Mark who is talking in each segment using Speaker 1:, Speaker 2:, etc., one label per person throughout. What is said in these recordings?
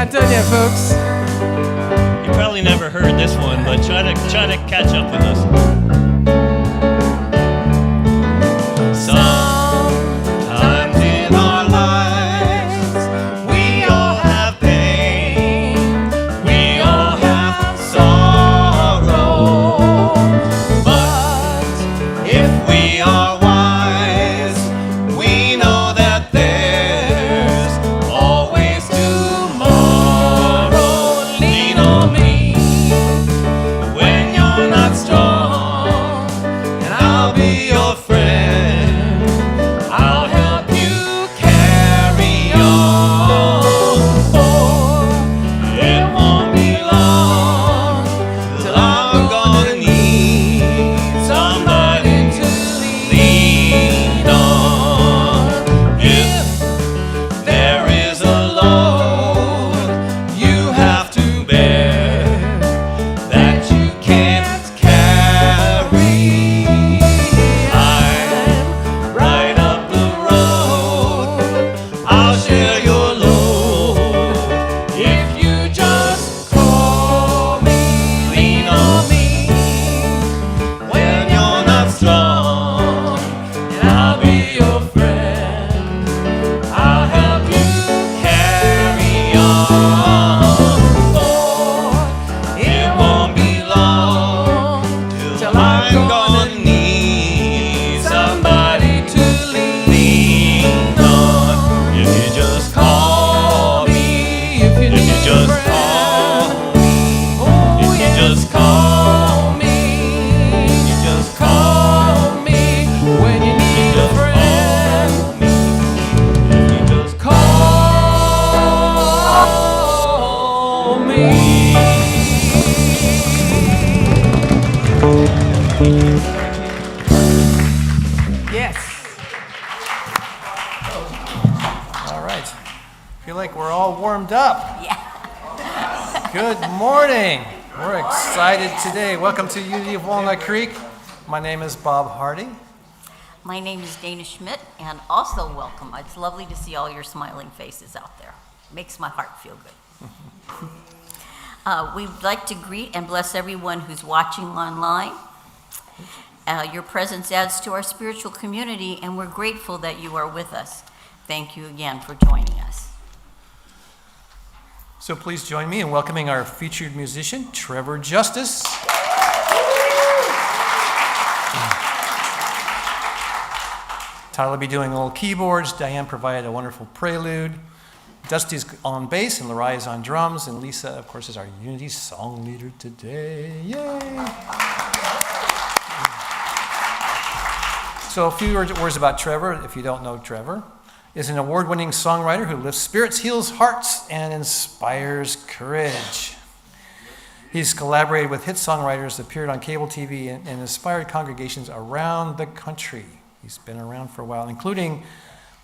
Speaker 1: not done yet, folks.
Speaker 2: You probably never heard this one, but try to catch up with us. Sometimes in our lives, we all have pain, we all have sorrow. But if we are wise, we know that there's always tomorrow. Lean on me when you're not strong, and I'll be your friend. I'll help you carry on. For it won't be long till I'm gonna need somebody to lean on. If there is a load you have to bear that you can't carry, I'm right up the road. I'll share your load if you just call me. Lean on me when you're not strong, and I'll be your friend. I'll help you carry on. For it won't be long till I'm gonna need somebody to lean on. If you just call me, if you just call me, if you just call me, you just call me when you need a friend. If you just call me.
Speaker 1: Yes. All right. Feel like we're all warmed up.
Speaker 3: Yeah.
Speaker 1: Good morning. We're excited today. Welcome to Unity of Walnut Creek. My name is Bob Hardy.
Speaker 3: My name is Dana Schmidt, and also welcome. It's lovely to see all your smiling faces out there. Makes my heart feel good. We'd like to greet and bless everyone who's watching online. Your presence adds to our spiritual community, and we're grateful that you are with us. Thank you again for joining us.
Speaker 1: So please join me in welcoming our featured musician, Trevor Justice. Tyler will be doing little keyboards. Diane provided a wonderful prelude. Dusty's on bass, and Lariah is on drums, and Lisa, of course, is our Unity song leader today. Yay! So a few words about Trevor, if you don't know Trevor, is an award-winning songwriter who lifts spirits, heals hearts, and inspires courage. He's collaborated with hit songwriters, appeared on cable TV, and inspired congregations around the country. He's been around for a while, including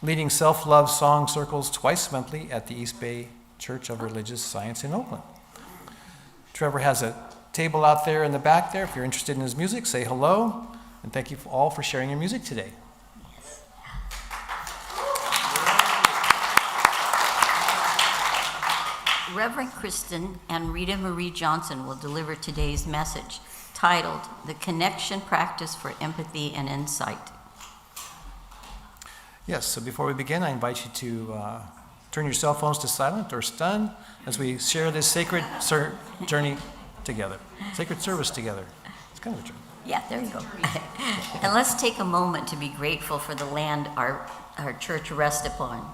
Speaker 1: leading self-love song circles twice monthly at the East Bay Church of Religious Science in Oakland. Trevor has a table out there in the back there. If you're interested in his music, say hello. And thank you all for sharing your music today.
Speaker 3: Reverend Kristen and Rita Marie Johnson will deliver today's message, titled The Connection Practice for Empathy and Insight.
Speaker 1: Yes, so before we begin, I invite you to turn your cell phones to silent or stun as we share this sacred journey together, sacred service together. It's kind of a journey.
Speaker 3: Yeah, there you go. And let's take a moment to be grateful for the land our church rests upon.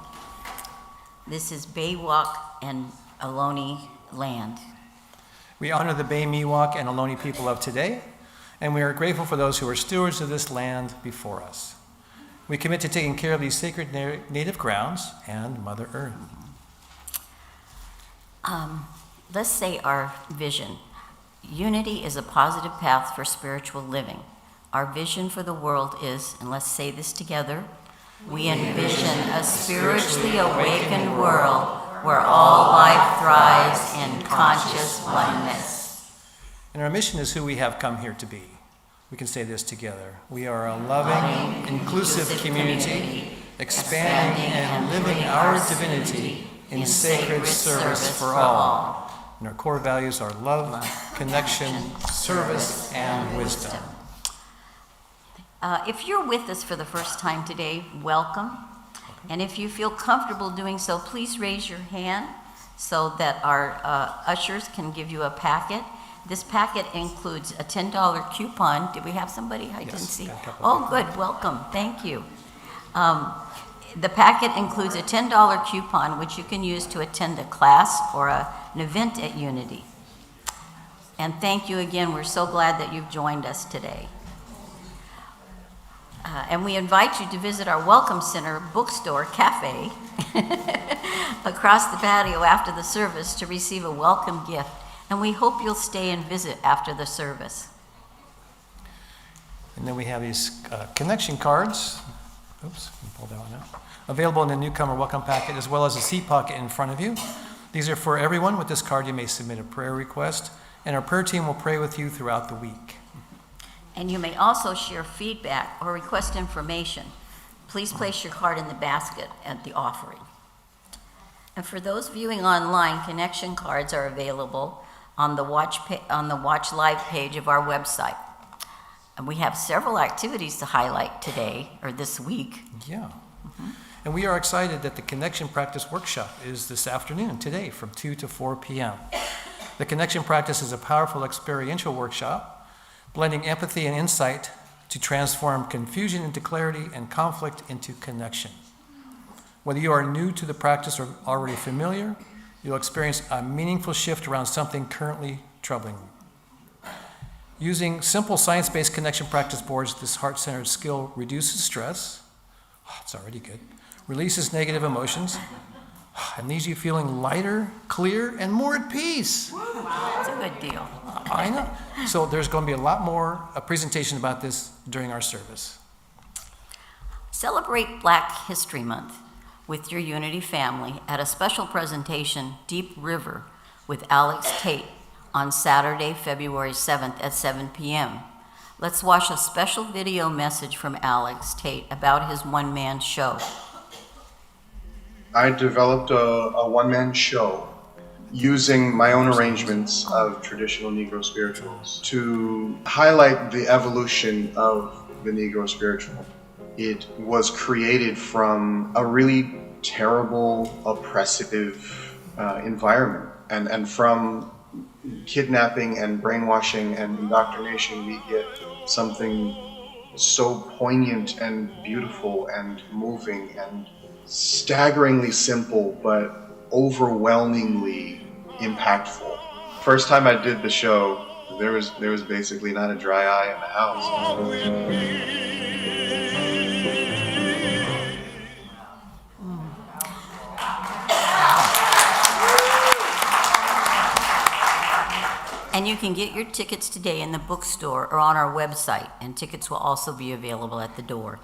Speaker 3: This is Baywalk and Ohlone land.
Speaker 1: We honor the Bay, Miwok, and Ohlone people of today, and we are grateful for those who are stewards of this land before us. We commit to taking care of these sacred native grounds and Mother Earth.
Speaker 3: Let's say our vision. Unity is a positive path for spiritual living. Our vision for the world is, and let's say this together, we envision a spiritually awakened world where all life thrives in conscious oneness.
Speaker 1: And our mission is who we have come here to be. We can say this together. We are a loving, inclusive community, expanding and living our divinity in sacred service for all. And our core values are love, connection, service, and wisdom.
Speaker 3: If you're with us for the first time today, welcome. And if you feel comfortable doing so, please raise your hand so that our ushers can give you a packet. This packet includes a $10 coupon. Did we have somebody? I didn't see. Oh, good. Welcome. Thank you. The packet includes a $10 coupon, which you can use to attend a class or an event at Unity. And thank you again. We're so glad that you've joined us today. And we invite you to visit our Welcome Center bookstore cafe across the patio after the service to receive a welcome gift. And we hope you'll stay and visit after the service.
Speaker 1: And then we have these connection cards. Oops, let me pull that one out. Available in the newcomer welcome packet as well as a seat pocket in front of you. These are for everyone. With this card, you may submit a prayer request, and our prayer team will pray with you throughout the week.
Speaker 3: And you may also share feedback or request information. Please place your card in the basket at the offering. And for those viewing online, connection cards are available on the Watch Live page of our website. And we have several activities to highlight today or this week.
Speaker 1: Yeah. And we are excited that the Connection Practice Workshop is this afternoon, today, from 2 to 4 p.m. The Connection Practice is a powerful experiential workshop blending empathy and insight to transform confusion into clarity and conflict into connection. Whether you are new to the practice or already familiar, you'll experience a meaningful shift around something currently troubling you. Using simple science-based connection practice boards, this heart-centered skill reduces stress, it's already good, releases negative emotions, and leaves you feeling lighter, clear, and more at peace.
Speaker 3: That's a good deal.
Speaker 1: I know. So there's going to be a lot more a presentation about this during our service.
Speaker 3: Celebrate Black History Month with your Unity family at a special presentation, Deep River, with Alex Tate on Saturday, February 7th at 7 p.m. Let's watch a special video message from Alex Tate about his one-man show.
Speaker 4: I developed a one-man show using my own arrangements of traditional Negro spirituals to highlight the evolution of the Negro spiritual. It was created from a really terrible, oppressive environment. And from kidnapping and brainwashing and indoctrination, we get something so poignant and beautiful and moving and staggeringly simple, but overwhelmingly impactful. First time I did the show, there was basically not a dry eye in the house.
Speaker 3: And you can get your tickets today in the bookstore or on our website, and tickets will also be available at the door.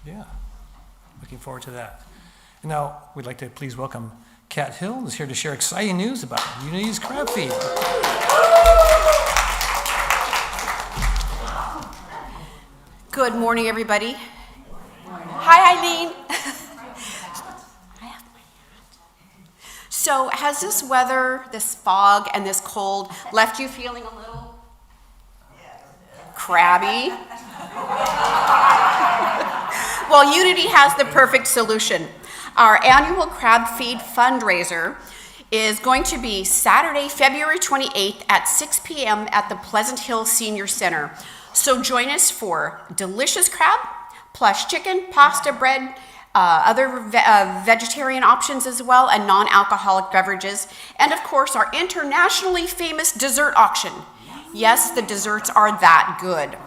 Speaker 1: Yeah, looking forward to that. And now we'd like to please welcome Kat Hill, who's here to share exciting news about Unity's Crab Feed.
Speaker 5: Good morning, everybody. Hi, Eileen. So has this weather, this fog, and this cold left you feeling a little crabby? Well, Unity has the perfect solution. Our annual Crab Feed fundraiser is going to be Saturday, February 28th at 6 p.m. at the Pleasant Hill Senior Center. So join us for delicious crab, plus chicken, pasta, bread, other vegetarian options as well, and non-alcoholic beverages, and of course our internationally famous dessert auction. Yes, the desserts are that good.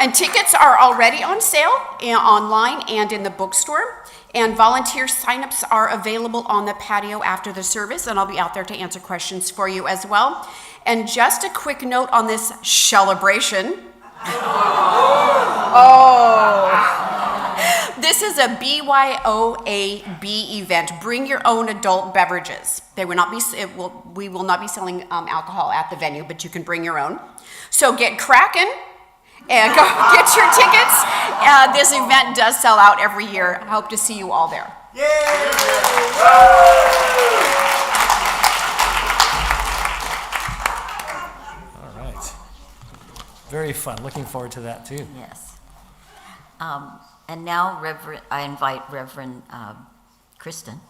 Speaker 5: And tickets are already on sale online and in the bookstore, and volunteer signups are available on the patio after the service, and I'll be out there to answer questions for you as well. And just a quick note on this celebration. This is a BYOAB event. Bring your own adult beverages. They will not be. We will not be selling alcohol at the venue, but you can bring your own. So get cracking and go get your tickets. This event does sell out every year. I hope to see you all there.
Speaker 1: All right. Very fun. Looking forward to that too.
Speaker 3: Yes. And now, I invite Reverend Kristen.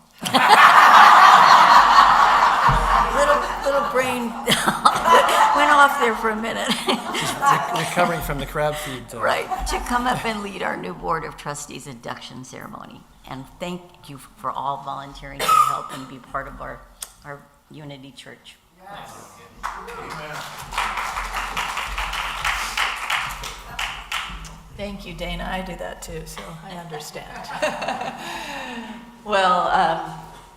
Speaker 3: little brain went off there for a minute.
Speaker 1: Recovering from the crab feed.
Speaker 3: Right, to come up and lead our new Board of Trustees induction ceremony. And thank you for all volunteering to help and be part of our Unity Church.
Speaker 1: Yes.
Speaker 6: Thank you, Dana. I do that too, so I understand. Well,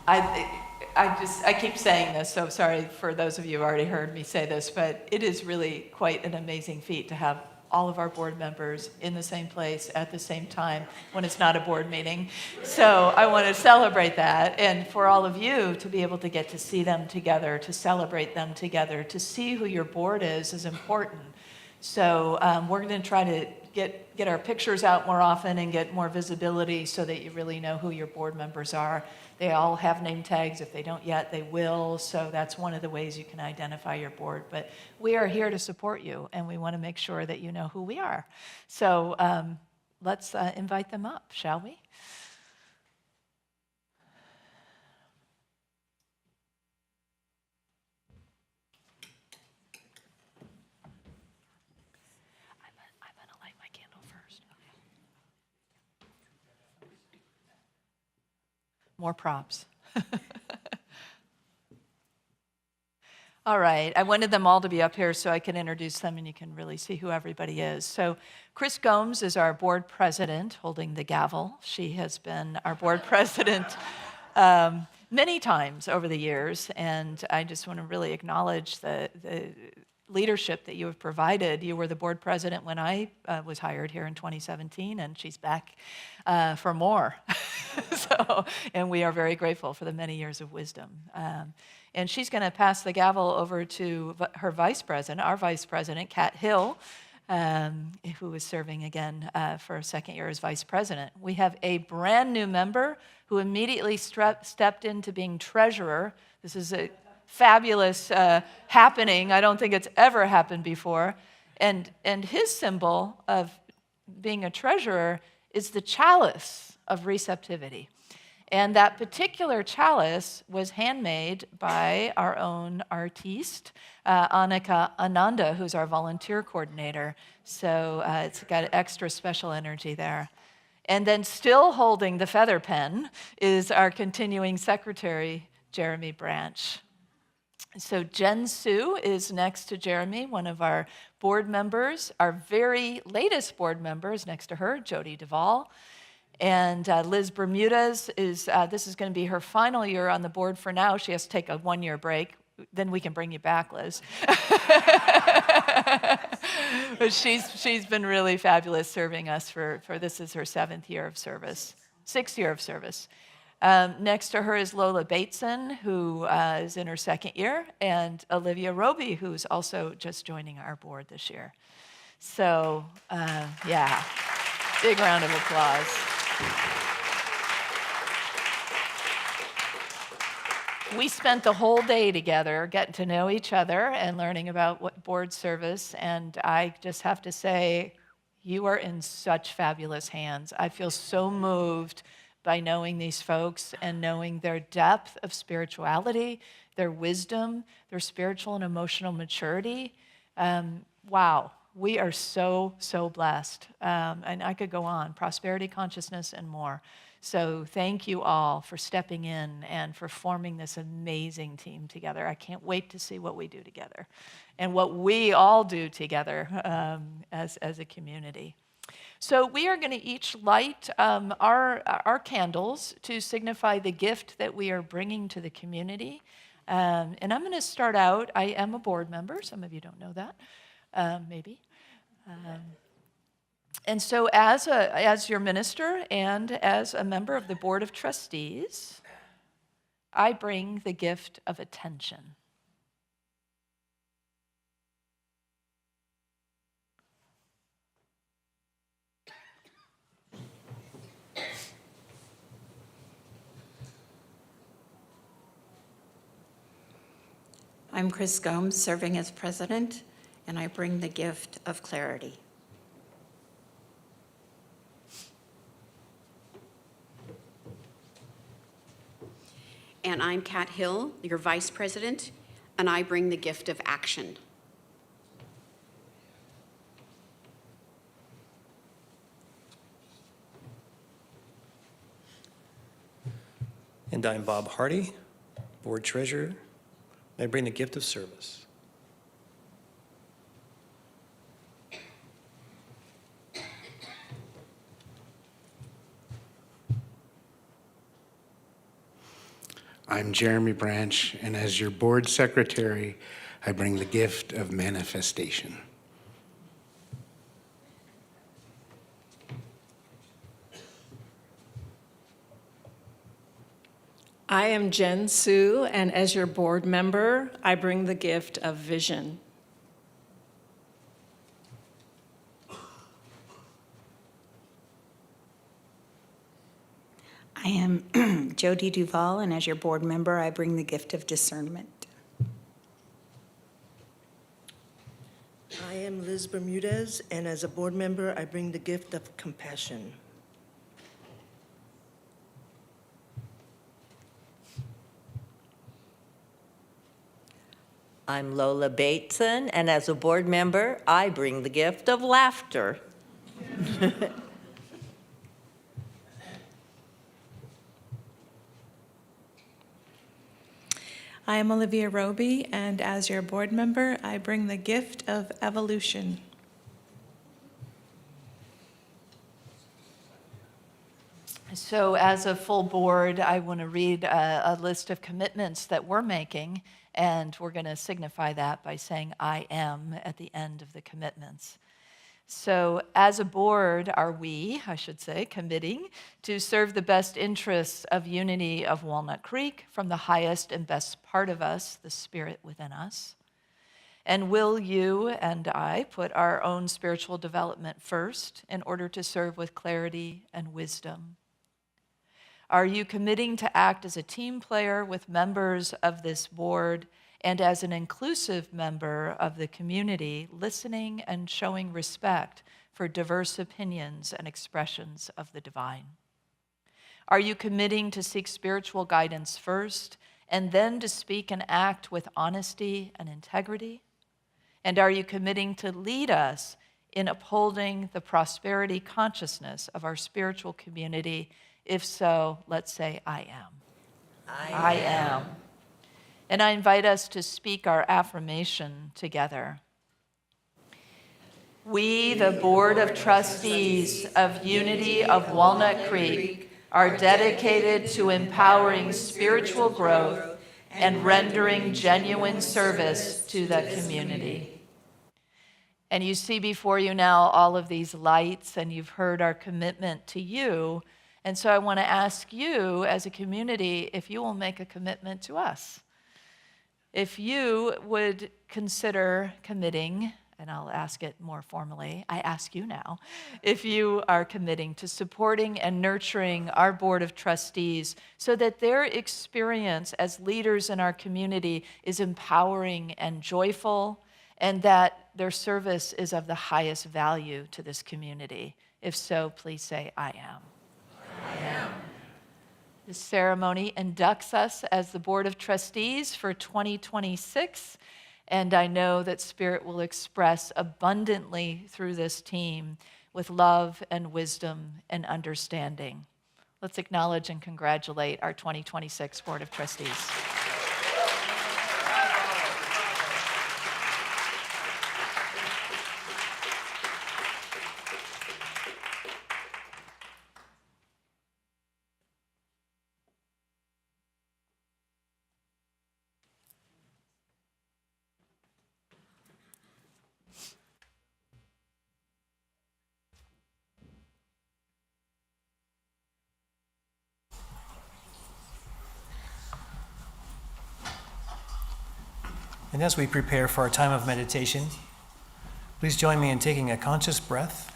Speaker 6: I keep saying this, so sorry for those of you who already heard me say this, but it is really quite an amazing feat to have all of our board members in the same place at the same time when it's not a board meeting. So I want to celebrate that, and for all of you to be able to get to see them together, to celebrate them together, to see who your board is important. So we're going to try to get our pictures out more often and get more visibility so that you really know who your board members are. They all have name tags. If they don't yet, they will. So that's one of the ways you can identify your board. But we are here to support you, and we want to make sure that you know who we are. So let's invite them up, shall we? I'm going to light my candle first. More props. All right, I wanted them all to be up here so I can introduce them and you can really see who everybody is. So Chris Gomes is our board president, holding the gavel. She has been our board president many times over the years, and I just want to really acknowledge the leadership that you have provided. You were the board president when I was hired here in 2017, and she's back for more. And we are very grateful for the many years of wisdom. And she's going to pass the gavel over to her vice president, our vice president, Kat Hill, who is serving again for a second year as vice president. We have a brand new member who immediately stepped into being treasurer. This is a fabulous happening. I don't think it's ever happened before. And his symbol of being a treasurer is the chalice of receptivity. And that particular chalice was handmade by our own artiste, Annika Ananda, who's our volunteer coordinator. So it's got extra special energy there. And then still holding the feather pen is our continuing secretary, Jeremy Branch. So Jen Sue is next to Jeremy, one of our board members. Our very latest board member is next to her, Jody Duvall. And Liz Bermudez this is going to be her final year on the board for now. She has to take a 1-year break. Then we can bring you back, Liz. But she's been really fabulous serving us for this is her 6th year of service. Next to her is Lola Bateson, who is in her 2nd year, and Olivia Roby, who's also just joining our board this year. So, yeah, big round of applause. We spent the whole day together getting to know each other and learning about what board service, and I just have to say, you are in such fabulous hands. I feel so moved by knowing these folks and knowing their depth of spirituality, their wisdom, their spiritual and emotional maturity. Wow, we are so, so blessed. And I could go on, prosperity, consciousness, and more. So thank you all for stepping in and for forming this amazing team together. I can't wait to see what we do together and what we all do together as a community. So we are going to each light our candles to signify the gift that we are bringing to the community. And I'm going to start out. I am a board member. Some of you don't know that, maybe. And so as your minister and as a member of the Board of Trustees, I bring the gift of attention.
Speaker 7: I'm Chris Gomes, serving as president, and I bring the gift of clarity.
Speaker 5: And I'm Kat Hill, your vice president, and I bring the gift of action.
Speaker 1: And I'm Bob Hardy, board treasurer. I bring the gift of service.
Speaker 8: I'm Jeremy Branch, and as your board secretary, I bring the gift of manifestation.
Speaker 9: I am Jen Sue, and as your board member, I bring the gift of vision.
Speaker 7: I am Jody Duval, and as your board member, I bring the gift of discernment.
Speaker 10: I am Liz Bermudez, and as a board member, I bring the gift of compassion.
Speaker 11: I'm Lola Bateson, and as a board member, I bring the gift of laughter.
Speaker 12: I am Olivia Roby, and as your board member, I bring the gift of evolution.
Speaker 6: So as a full board, I want to read a list of commitments that we're making, and we're going to signify that by saying I am at the end of the commitments. So as a board, are we, I should say, committing to serve the best interests of Unity of Walnut Creek from the highest and best part of us, the spirit within us? And will you and I put our own spiritual development first in order to serve with clarity and wisdom? Are you committing to act as a team player with members of this board and as an inclusive member of the community, listening and showing respect for diverse opinions and expressions of the divine? Are you committing to seek spiritual guidance first and then to speak and act with honesty and integrity? And are you committing to lead us in upholding the prosperity consciousness of our spiritual community? If so, let's say, I am. I am. And I invite us to speak our affirmation together. We, the Board of Trustees of Unity of Walnut Creek, are dedicated to empowering spiritual growth and rendering genuine service to the community. And you see before you now all of these lights, and you've heard our commitment to you. And so I want to ask you as a community if you will make a commitment to us. If you would consider committing, and I'll ask it more formally, I ask you now, if you are committing to supporting and nurturing our Board of Trustees so that their experience as leaders in our community is empowering and joyful, and that their service is of the highest value to this community. If so, please say, I am. I am. This ceremony inducts us as the Board of Trustees for 2026, and I know that Spirit will express abundantly through this team with love and wisdom and understanding. Let's acknowledge and congratulate our 2026 Board of Trustees.
Speaker 1: And as we prepare for our time of meditation, please join me in taking a conscious breath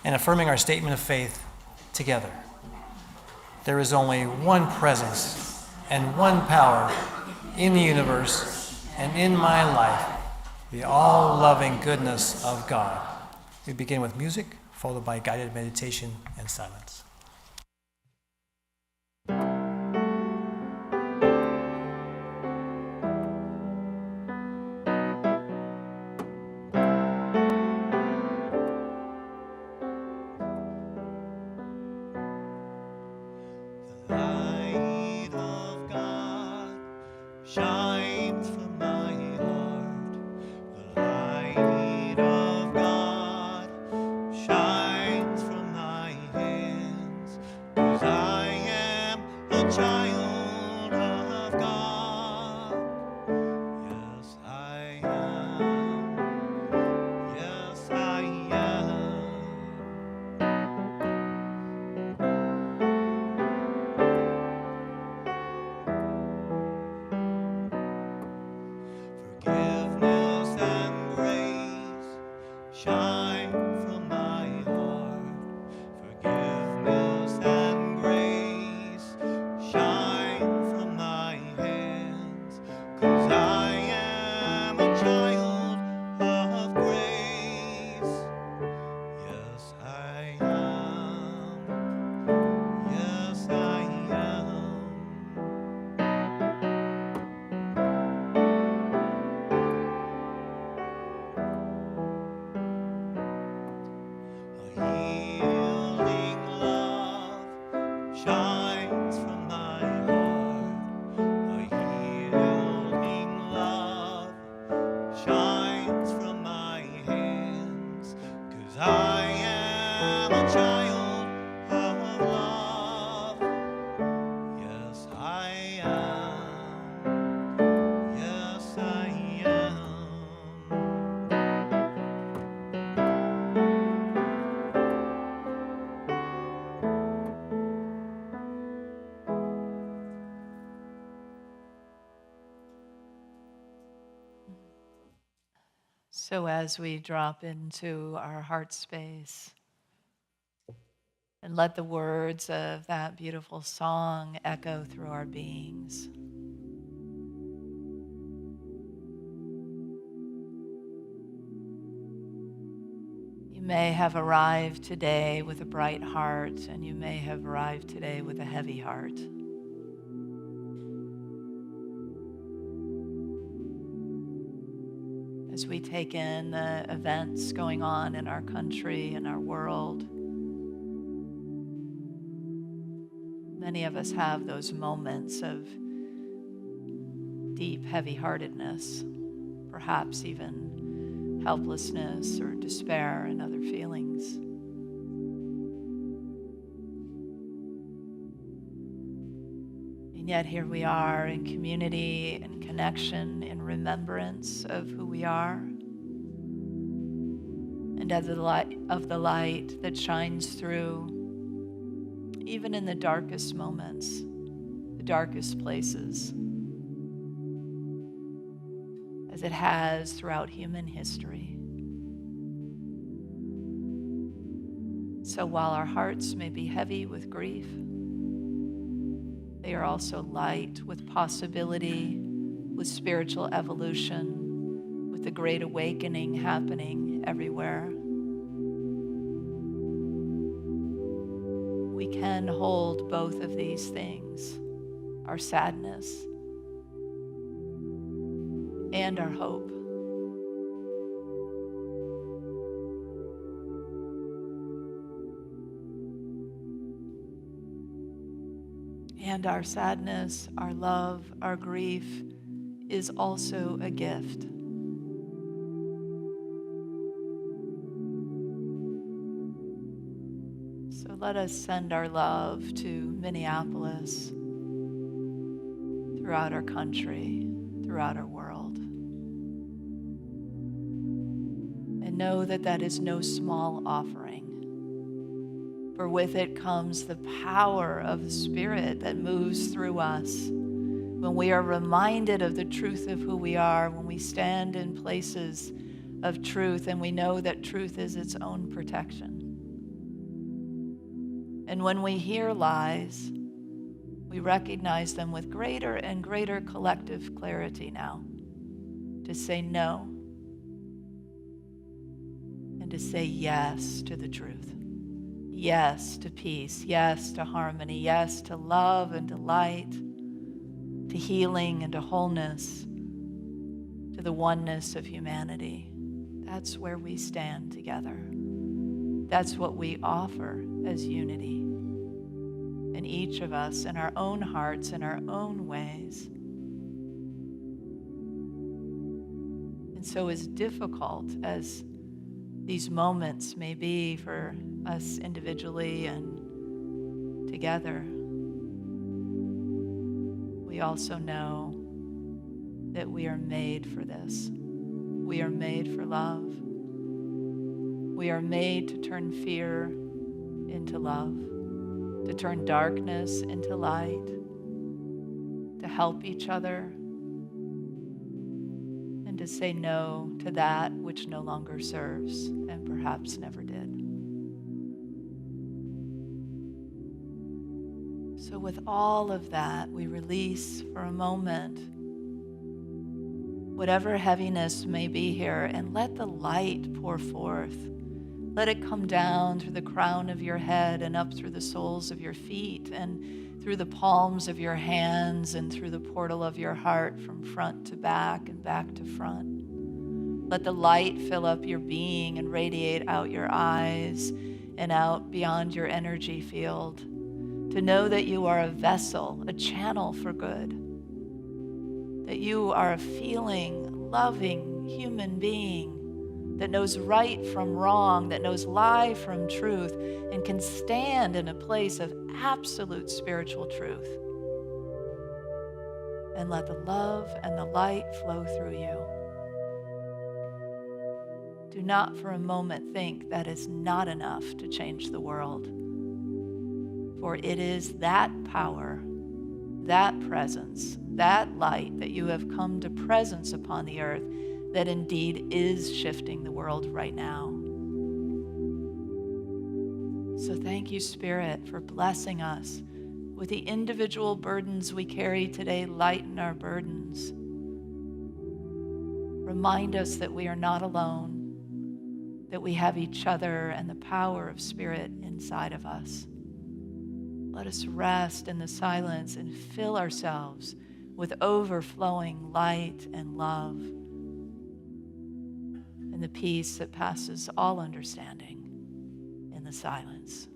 Speaker 1: and affirming our statement of faith together. There is only one presence and one power in the universe and in my life, the all-loving goodness of God. We begin with music, followed by guided meditation and silence.
Speaker 2: Light of God shines from my heart. The light of God shines from my hands. 'Cause I am a child of God. Yes, I am. Yes, I am. Forgiveness and grace shine from my heart. Forgiveness and grace shine from my hands. 'Cause I am a child of grace. Yes, I am. Yes, I am. A healing love shines from my heart. A healing love shines from my hands. 'Cause I am a child of love. Yes, I am. Yes, I am.
Speaker 6: So as we drop into our heart space and let the words of that beautiful song echo through our beings, you may have arrived today with a bright heart, and you may have arrived today with a heavy heart. As we take in the events going on in our country and our world, many of us have those moments of deep heavy-heartedness, perhaps even helplessness or despair and other feelings. And yet here we are in community and connection, in remembrance of who we are, and of the light that shines through, even in the darkest moments, the darkest places, as it has throughout human history. So while our hearts may be heavy with grief, they are also light with possibility, with spiritual evolution, with the great awakening happening everywhere. We can hold both of these things, our sadness and our hope. And our sadness, our love, our grief is also a gift. So let us send our love to Minneapolis, throughout our country, throughout our world. And know that that is no small offering. For with it comes the power of the Spirit that moves through us. When we are reminded of the truth of who we are, when we stand in places of truth and we know that truth is its own protection. And when we hear lies, We recognize them with greater and greater collective clarity now. To say no and to say yes to the truth. Yes to peace. Yes to harmony. Yes to love and to light, to healing and to wholeness, to the oneness of humanity. That's where we stand together. That's what we offer as unity. And each of us in our own hearts, in our own ways. And so as difficult as these moments may be for us individually and together, we also know that we are made for this. We are made for love. We are made to turn fear into love, to turn darkness into light, to help each other, and to say no to that which no longer serves and perhaps never did. So with all of that, we release for a moment whatever heaviness may be here and let the light pour forth. Let it come down through the crown of your head and up through the soles of your feet and through the palms of your hands and through the portal of your heart from front to back and back to front. Let the light fill up your being and radiate out your eyes and out beyond your energy field. To know that you are a vessel, a channel for good. That you are a feeling, loving human being that knows right from wrong, that knows lie from truth, and can stand in a place of absolute spiritual truth. And let the love and the light flow through you. Do not for a moment think that is not enough to change the world. For it is that power, that presence, that light that you have come to presence upon the earth that indeed is shifting the world right now. So thank you, Spirit, for blessing us with the individual burdens we carry today. Lighten our burdens. Remind us that we are not alone, that we have each other and the power of Spirit inside of us. Let us rest in the silence and fill ourselves with overflowing light and love and the peace that passes all understanding in the silence.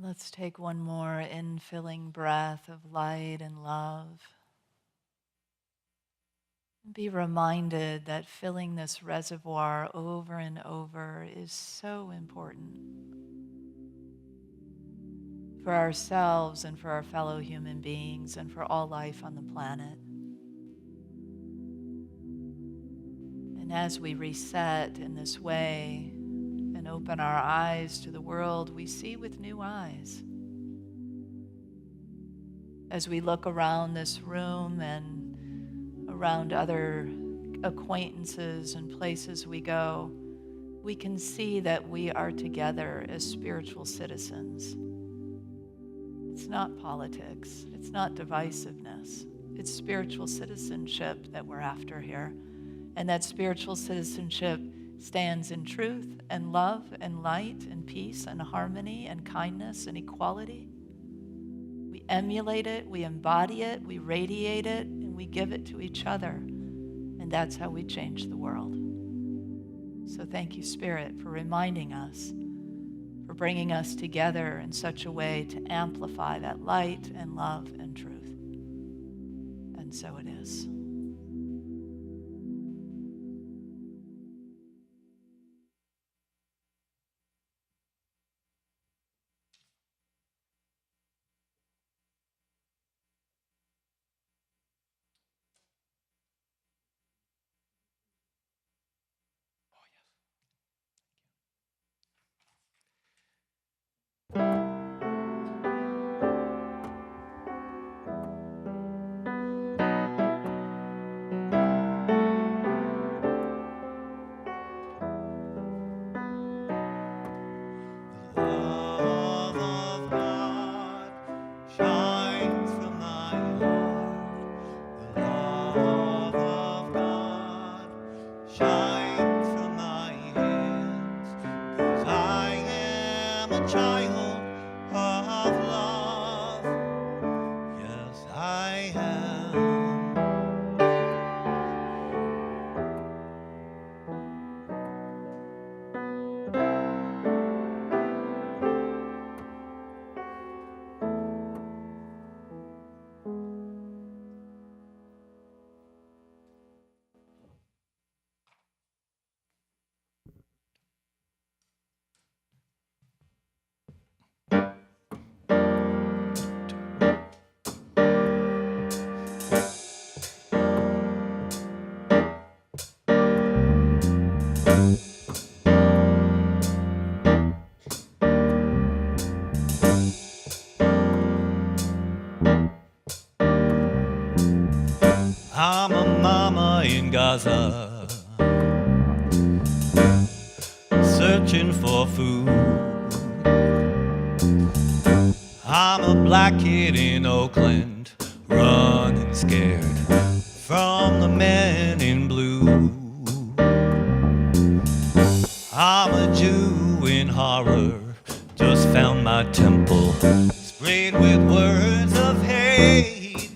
Speaker 6: Let's take one more infilling breath of light and love. Be reminded that filling this reservoir over and over is so important for ourselves and for our fellow human beings and for all life on the planet. And as we reset in this way and open our eyes to the world, we see with new eyes. As we look around this room and around other acquaintances and places we go, we can see that we are together as spiritual citizens. It's not politics. It's not divisiveness. It's spiritual citizenship that we're after here. And that spiritual citizenship stands in truth and love and light and peace and harmony and kindness and equality. We emulate it, we embody it, we radiate it, and we give it to each other. And that's how we change the world. So thank you, Spirit, for reminding us, for bringing us together in such a way to amplify that light and love and truth. And so it is.
Speaker 2: I'm a mama in Gaza, searching for food. I'm a black kid in Oakland, running scared from the men in blue. I'm a Jew in horror, just found my temple, sprayed with words of hate.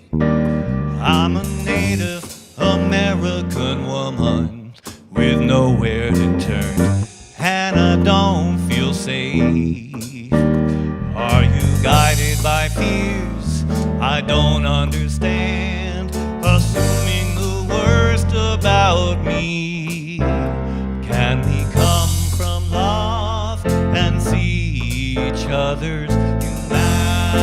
Speaker 2: I'm a Native American woman with nowhere to turn, and I don't feel safe. Are you guided by fears I don't understand, assuming the worst about me? Can we come from love and see each other's humanity?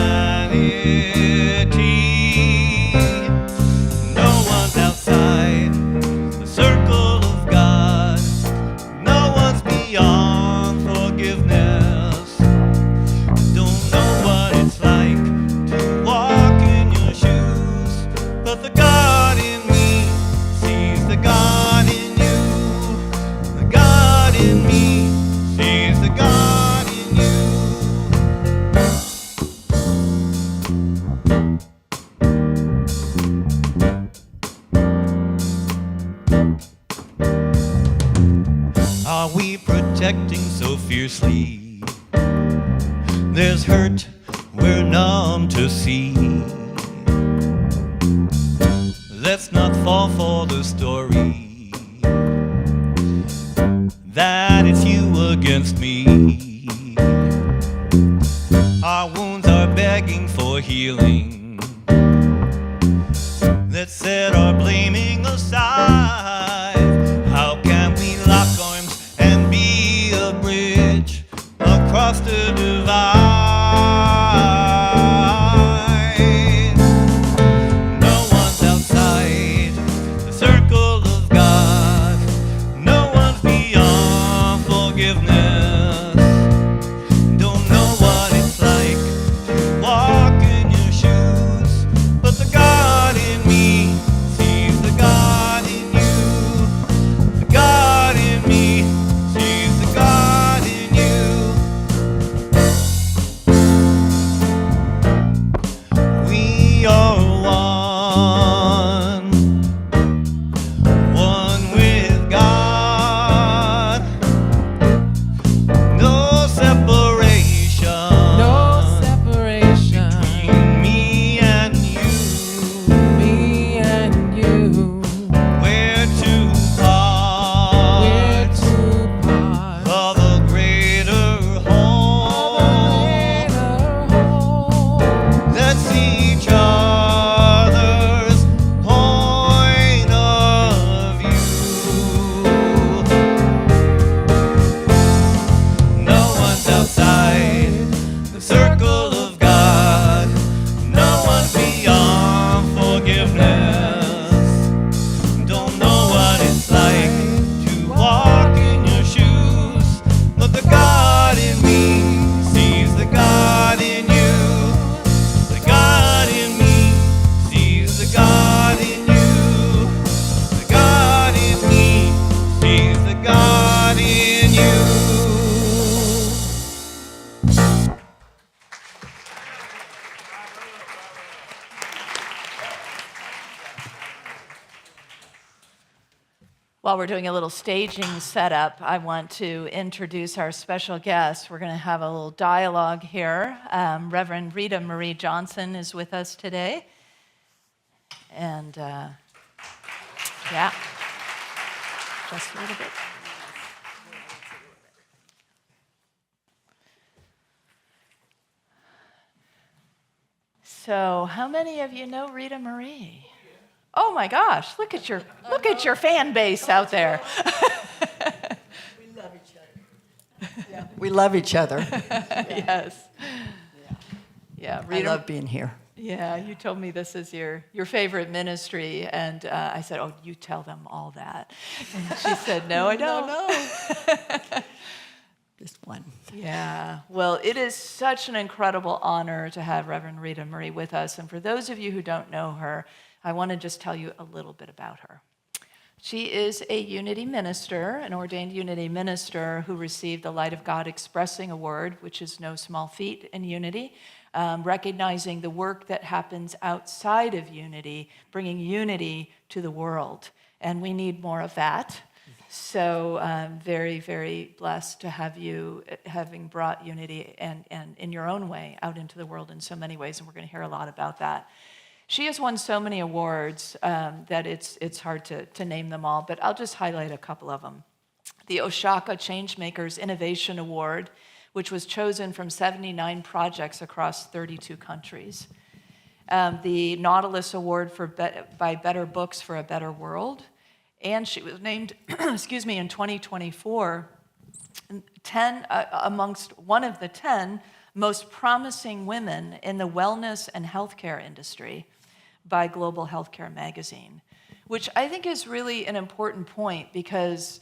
Speaker 2: Are we protecting so fiercely? There's hurt we're numb to see. Let's not fall for the story that it's you against me. Are Let's set our blaming aside. How can we lock arms and be a bridge across the divide? No one's outside the circle of God. No one's beyond forgiveness. Don't know what it's like to walk in your shoes, but the God in me sees the God in you. The God in me sees the God in you. We are one with God. No separation.
Speaker 13: No separation
Speaker 2: between me and you.
Speaker 13: me and you.
Speaker 2: We're two parts
Speaker 13: We're two parts
Speaker 2: of a greater whole.
Speaker 13: of a whole.
Speaker 2: Let's see each other's point of view. No one's outside the circle of God. No one's beyond forgiveness. Don't know what it's like to walk in your shoes, but the God in me sees the God in you. The God in me sees the God in you. The God in me sees the God in you.
Speaker 6: While we're doing a little staging setup, I want to introduce our special guest. We're going to have a little dialogue here. Reverend Rita Marie Johnson is with us today. And yeah, just a little bit. So, how many of you know Rita Marie? Oh my gosh, look at your fan base out there.
Speaker 14: We love each other. Yeah, we love each other.
Speaker 6: Yes. Yeah,
Speaker 14: I
Speaker 6: Rita,
Speaker 14: love being here.
Speaker 6: yeah, you told me this is your favorite ministry, and I said, oh, you tell them all that. And she said, no, I don't.
Speaker 14: No. Just one.
Speaker 6: Yeah, well, it is such an incredible honor to have Reverend Rita Marie with us. And for those of you who don't know her, I want to just tell you a little bit about her. She is a Unity minister, an ordained Unity minister who received the Light of God Expressing Award, which is no small feat in Unity, recognizing the work that happens outside of Unity, bringing unity to the world. And we need more of that. So I'm very, very blessed to have you having brought unity and in your own way out into the world in so many ways, and we're going to hear a lot about that. She has won so many awards that it's hard to name them all, but I'll just highlight a couple of them. The Oshaka Changemakers Innovation Award, which was chosen from 79 projects across 32 countries. The Nautilus Award by Better Books for a Better World. And she was named, in 2024, amongst one of the 10 most promising women in the wellness and healthcare industry by Global Healthcare Magazine, which I think is really an important point because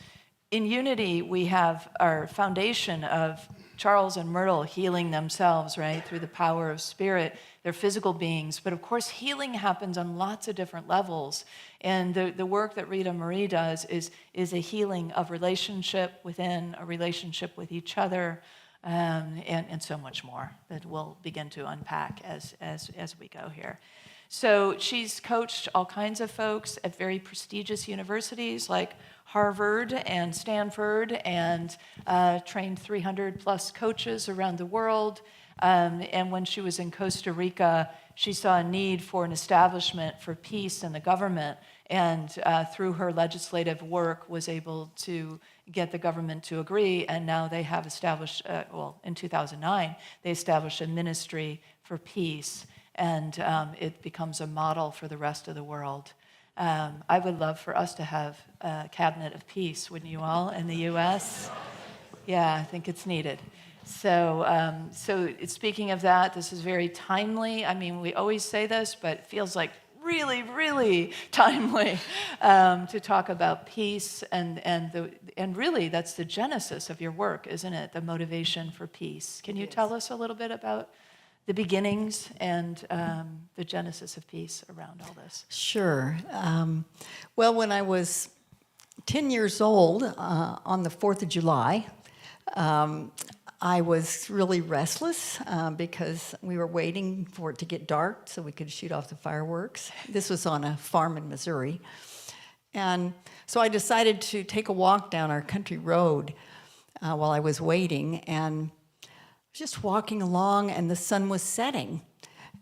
Speaker 6: in Unity, we have our foundation of Charles and Myrtle healing themselves, right, through the power of spirit. They're physical beings, but of course, healing happens on lots of different levels. And the work that Rita Marie does is a healing of relationship within a relationship with each other, and so much more that we'll begin to unpack as we go here. So she's coached all kinds of folks at very prestigious universities like Harvard and Stanford, and trained 300 plus coaches around the world. And when she was in Costa Rica, she saw a need for an establishment for peace in the government, and through her legislative work was able to get the government to agree, and now they have established, in 2009, they established a ministry for peace and it becomes a model for the rest of the world. I would love for us to have a cabinet of peace, wouldn't you all, in the U.S.? Yeah, I think it's needed. So, speaking of that, this is very timely. I mean, we always say this, but it feels like really, really timely to talk about peace, and really that's the genesis of your work, isn't it? The motivation for peace. Can you tell us a little bit about the beginnings and the genesis of peace around all this?
Speaker 14: Sure. Well, when I was 10 years old, on the 4th of July, I was really restless because we were waiting for it to get dark so we could shoot off the fireworks. This was on a farm in Missouri. And so I decided to take a walk down our country road while I was waiting, and just walking along, and the sun was setting.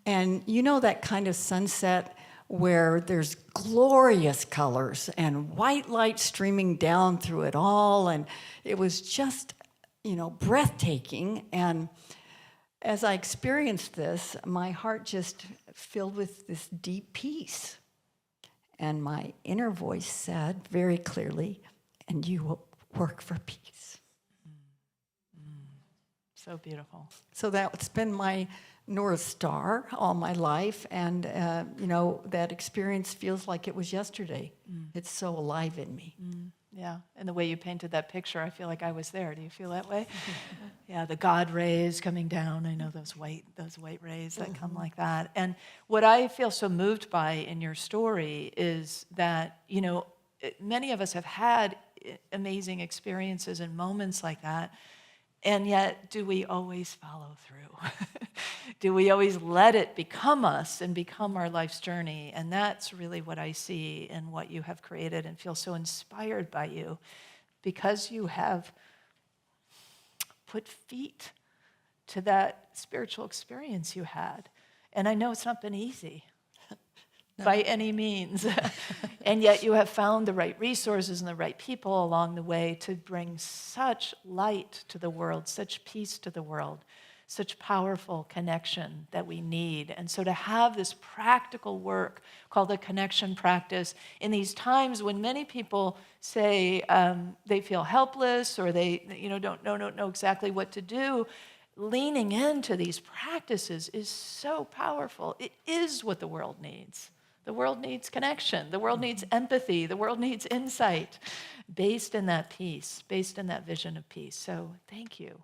Speaker 14: And you know that kind of sunset where there's glorious colors and white light streaming down through it all, and it was just, breathtaking. And as I experienced this, my heart just filled with this deep peace. And my inner voice said very clearly, "And you will work for peace."
Speaker 6: So beautiful.
Speaker 14: So that's been my North Star all my life, and that experience feels like it was yesterday. It's so alive in me.
Speaker 6: Yeah, and the way you painted that picture, I feel like I was there. Do you feel that way? Yeah, the God rays coming down. I know those white rays that come like that. And what I feel so moved by in your story is that, many of us have had amazing experiences and moments like that. And yet, do we always follow through? Do we always let it become us and become our life's journey? And that's really what I see in what you have created, and feel so inspired by you, because you have put feet to that spiritual experience you had. And I know it's not been easy. No. By any means. And yet you have found the right resources and the right people along the way to bring such light to the world, such peace to the world, such powerful connection that we need. And so to have this practical work called the connection practice in these times when many people say they feel helpless, or they don't know exactly what to do, leaning into these practices is so powerful. It is what the world needs. The world needs connection. The world needs empathy. The world needs insight based in that peace, based in that vision of peace. So thank you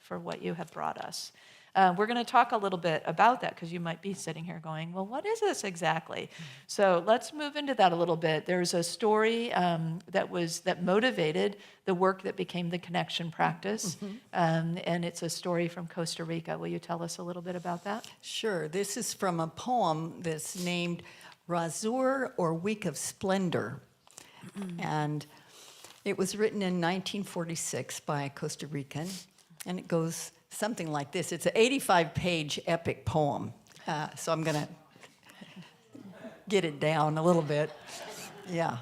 Speaker 6: for what you have brought us. We're going to talk a little bit about that, because you might be sitting here going, well, what is this exactly? So let's move into that a little bit. There's a story that motivated the work that became the connection practice, and it's a story from Costa Rica. Will you tell us a little bit about that?
Speaker 14: Sure. This is from a poem that's named Razur, or Week of Splendor. And it was written in 1946 by a Costa Rican, and it goes something like this. It's an 85-page epic poem, so I'm going to get it down a little bit. Yeah.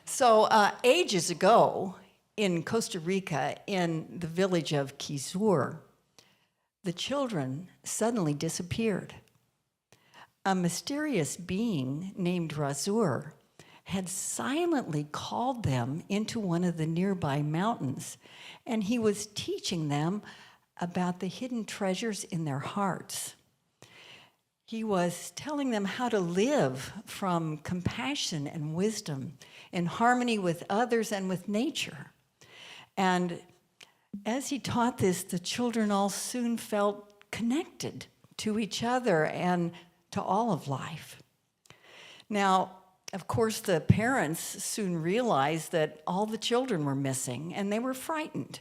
Speaker 14: So ages ago in Costa Rica, in the village of Quizur, the children suddenly disappeared. A mysterious being named Razur had silently called them into one of the nearby mountains, and he was teaching them about the hidden treasures in their hearts. He was telling them how to live from compassion and wisdom, in harmony with others and with nature. And as he taught this, the children all soon felt connected to each other and to all of life. Now, of course, the parents soon realized that all the children were missing, and they were frightened.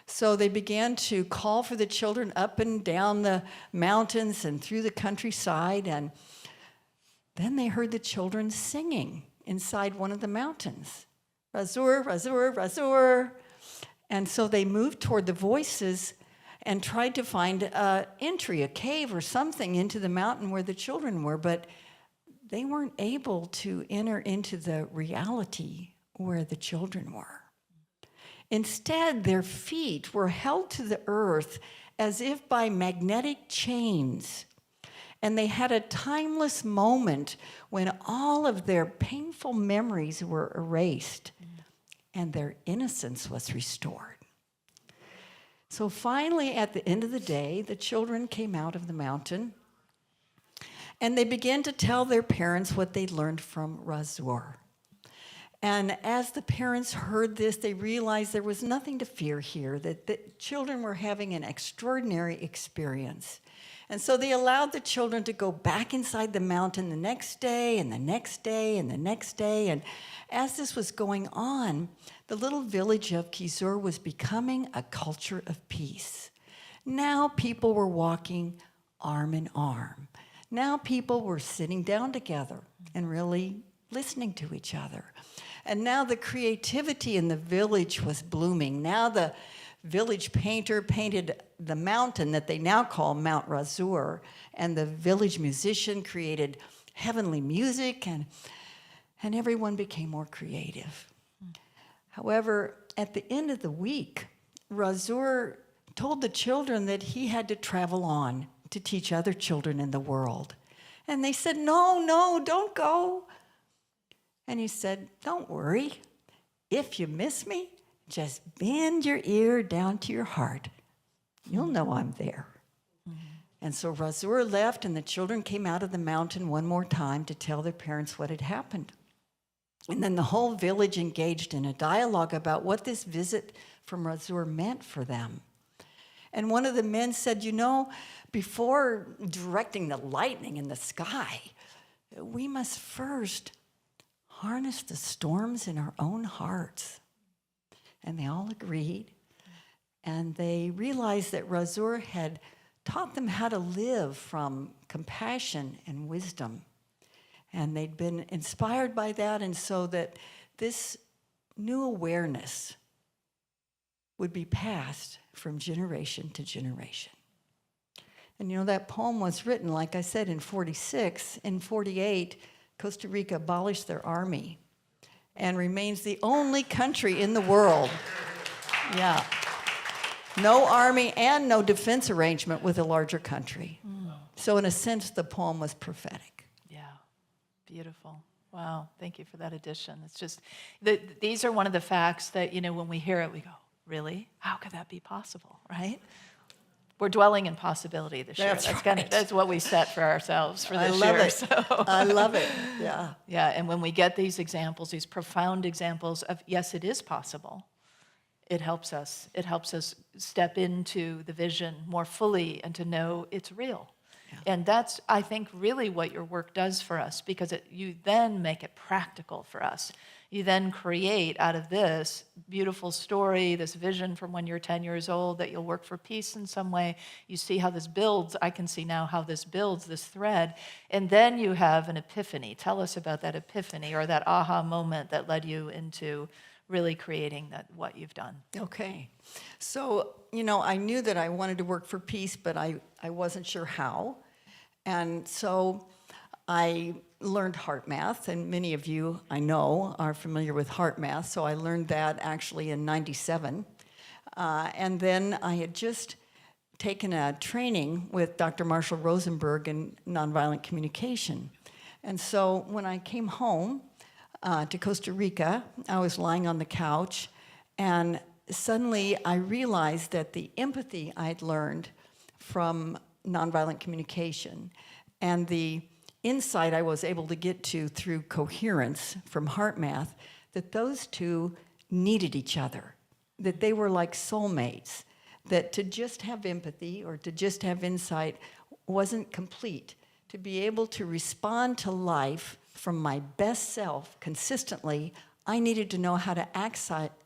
Speaker 14: So they began to call for the children up and down the mountains and through the countryside, and then they heard the children singing inside one of the mountains. Razur, Razur, Razur. And so they moved toward the voices and tried to find an entry, a cave or something into the mountain where the children were, but they weren't able to enter into the reality where the children were. Instead, their feet were held to the earth as if by magnetic chains, And they had a timeless moment when all of their painful memories were erased and their innocence was restored. So finally, at the end of the day, the children came out of the mountain and they began to tell their parents what they learned from Razor. And as the parents heard this, they realized there was nothing to fear here, that the children were having an extraordinary experience. And so they allowed the children to go back inside the mountain the next day and the next day and the next day. And as this was going on, the little village of Kizur was becoming a culture of peace. Now people were walking arm in arm. Now people were sitting down together and really listening to each other. And now the creativity in the village was blooming. Now the village painter painted the mountain that they now call Mount Razor, and the village musician created heavenly music, and everyone became more creative. However, at the end of the week, Razor told the children that he had to travel on to teach other children in the world. And they said, no, don't go. And he said, don't worry. If you miss me, just bend your ear down to your heart. You'll know I'm there. And so Razor left, and the children came out of the mountain one more time to tell their parents what had happened. And then the whole village engaged in a dialogue about what this visit from Razor meant for them. And one of the men said, before directing the lightning in the sky, we must first harness the storms in our own hearts. And they all agreed. And they realized that Razor had taught them how to live from compassion and wisdom. And they'd been inspired by that, and so that this new awareness would be passed from generation to generation. And that poem was written, like I said, in 46. In 48, Costa Rica abolished their army and remains the only country in the world. Yeah. No army and no defense arrangement with a larger country. So in a sense, the poem was prophetic.
Speaker 6: Yeah, beautiful. Wow, thank you for that addition. It's just, these are one of the facts that, when we hear it, we go, really? How could that be possible, right? We're dwelling in possibility this year. That's what we set for ourselves for this year.
Speaker 14: I love it. I love it. Yeah.
Speaker 6: Yeah, and when we get these examples, these profound examples of, yes, it is possible, it helps us. It helps us step into the vision more fully and to know it's real. Yeah. And that's, I think, really what your work does for us, because you then make it practical for us. You then create out of this beautiful story, this vision from when you're 10 years old, that you'll work for peace in some way. You see how this builds. I can see now how this builds, this thread. And then you have an epiphany. Tell us about that epiphany or that aha moment that led you into really creating what you've done.
Speaker 14: Okay. So, I knew that I wanted to work for peace, but I wasn't sure how. And so I learned heart math, and many of you, I know, are familiar with heart math, so I learned that actually in 97. And then I had just taken a training with Dr. Marshall Rosenberg in nonviolent communication. And so when I came home to Costa Rica, I was lying on the couch, and suddenly I realized that the empathy I'd learned from nonviolent communication and the insight I was able to get to through coherence from heart math, that those two needed each other, that they were like soulmates, that to just have empathy or to just have insight wasn't complete. To be able to respond to life from my best self consistently, I needed to know how to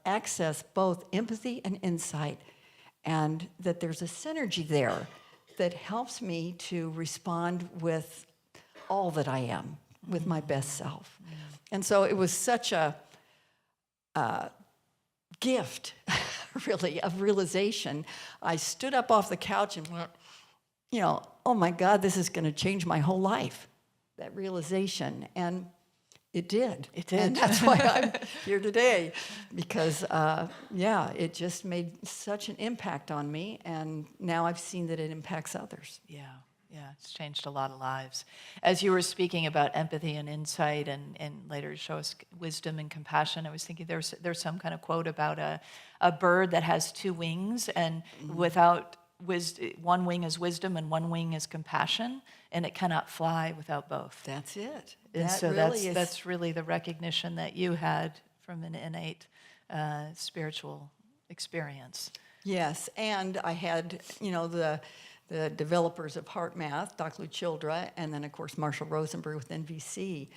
Speaker 14: access both empathy and insight, and that there's a synergy there that helps me to respond with all that I am, with my best self. And so it was such a gift, really, of realization. I stood up off the couch and went, oh my God, this is going to change my whole life, that realization. And it did.
Speaker 6: It did.
Speaker 14: And that's why I'm here today, because, it just made such an impact on me, and now I've seen that it impacts others.
Speaker 6: Yeah. Yeah, it's changed a lot of lives. As you were speaking about empathy and insight and later show us wisdom and compassion, I was thinking there's some kind of quote about a bird that has two wings, and without one wing is wisdom and one wing is compassion, and it cannot fly without both.
Speaker 14: That's it.
Speaker 6: And
Speaker 14: That
Speaker 6: so
Speaker 14: really
Speaker 6: that's really the recognition that you had from an innate spiritual experience.
Speaker 14: Yes, and I had, the developers of HeartMath, Dr. Luchildra, and then, of course, Marshall Rosenberg with NVC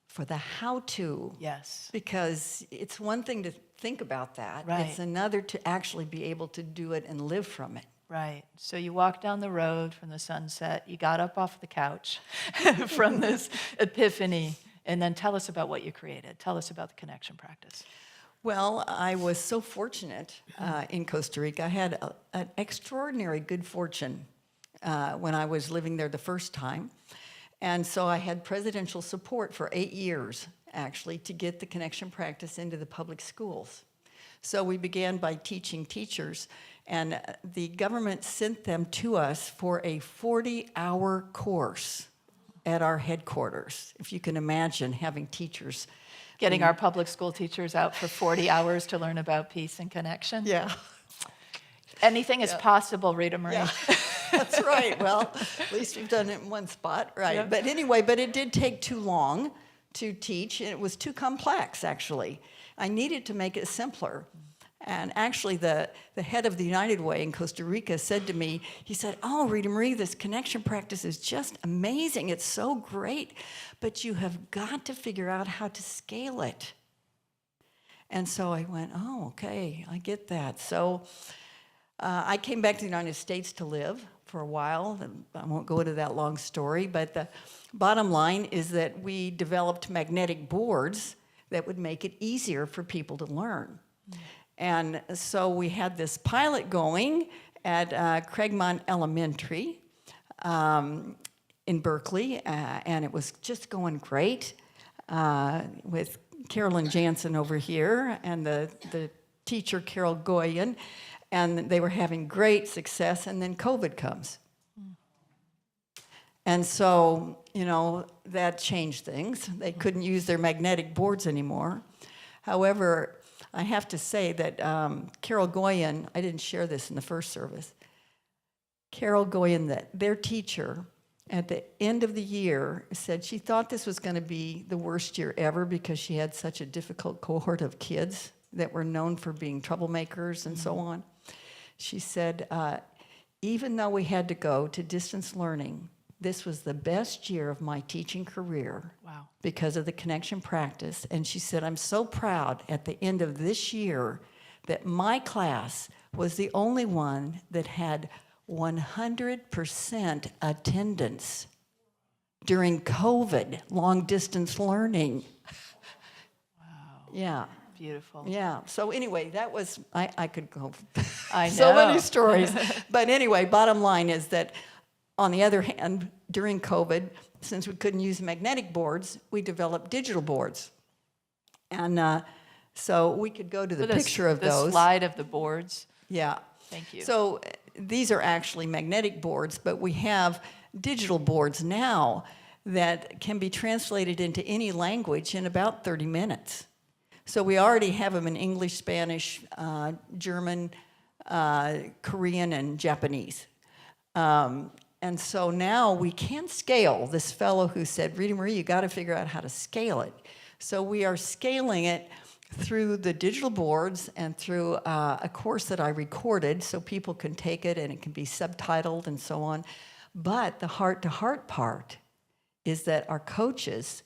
Speaker 14: for the how-to.
Speaker 6: Yes.
Speaker 14: Because it's one thing to think about that.
Speaker 6: Right.
Speaker 14: It's another to actually be able to do it and live from it.
Speaker 6: Right. So you walked down the road from the sunset, you got up off the couch from this epiphany, and then tell us about what you created. Tell us about the connection practice.
Speaker 14: Well, I was so fortunate in Costa Rica. I had an extraordinary good fortune when I was living there the first time. And so I had presidential support for 8 years, actually, to get the connection practice into the public schools. So we began by teaching teachers, and the government sent them to us for a 40-hour course at our headquarters. If you can imagine having teachers.
Speaker 6: Getting our public school teachers out for 40 hours to learn about peace and connection.
Speaker 14: Yeah.
Speaker 6: Anything is possible, Rita Marie.
Speaker 14: Yeah. That's right. Well, at least we've done it in one spot, right?
Speaker 6: Yep.
Speaker 14: But anyway, it did take too long to teach, and it was too complex, actually. I needed to make it simpler. And actually, the head of the United Way in Costa Rica said to me, he said, "Oh, Rita Marie, this connection practice is just amazing. It's so great, but you have got to figure out how to scale it." And so I went, "Oh, okay, I get that." So I came back to the United States to live for a while. I won't go into that long story, but the bottom line is that we developed magnetic boards that would make it easier for people to learn. And so we had this pilot going at Craigmont Elementary in Berkeley, and it was just going great with Carolyn Jansen over here and the teacher, Carol Goyen, and they were having great success, and then COVID comes. And so, that changed things. They couldn't use their magnetic boards anymore. However, I have to say that Carol Goyen, I didn't share this in the first service, Carol Goyen, their teacher, at the end of the year, said she thought this was going to be the worst year ever because she had such a difficult cohort of kids that were known for being troublemakers and so on. She said, even though we had to go to distance learning, this was the best year of my teaching career.
Speaker 6: Wow.
Speaker 14: Because of the connection practice. And she said, I'm so proud at the end of this year that my class was the only one that had 100% attendance during COVID, long distance learning.
Speaker 6: Wow.
Speaker 14: Yeah.
Speaker 6: Beautiful.
Speaker 14: Yeah. So anyway, that was, I could go
Speaker 6: I know.
Speaker 14: so many stories. But anyway, bottom line is that on the other hand, during COVID, since we couldn't use magnetic boards, we developed digital boards. And so we could go to the picture of those.
Speaker 6: The slide of the boards.
Speaker 14: Yeah.
Speaker 6: Thank you.
Speaker 14: So these are actually magnetic boards, but we have digital boards now that can be translated into any language in about 30 minutes. So we already have them in English, Spanish, German, Korean, and Japanese. And so now we can scale. This fellow who said, Rita Marie, you got to figure out how to scale it. So we are scaling it through the digital boards and through a course that I recorded so people can take it and it can be subtitled and so on. But the heart-to-heart part is that our coaches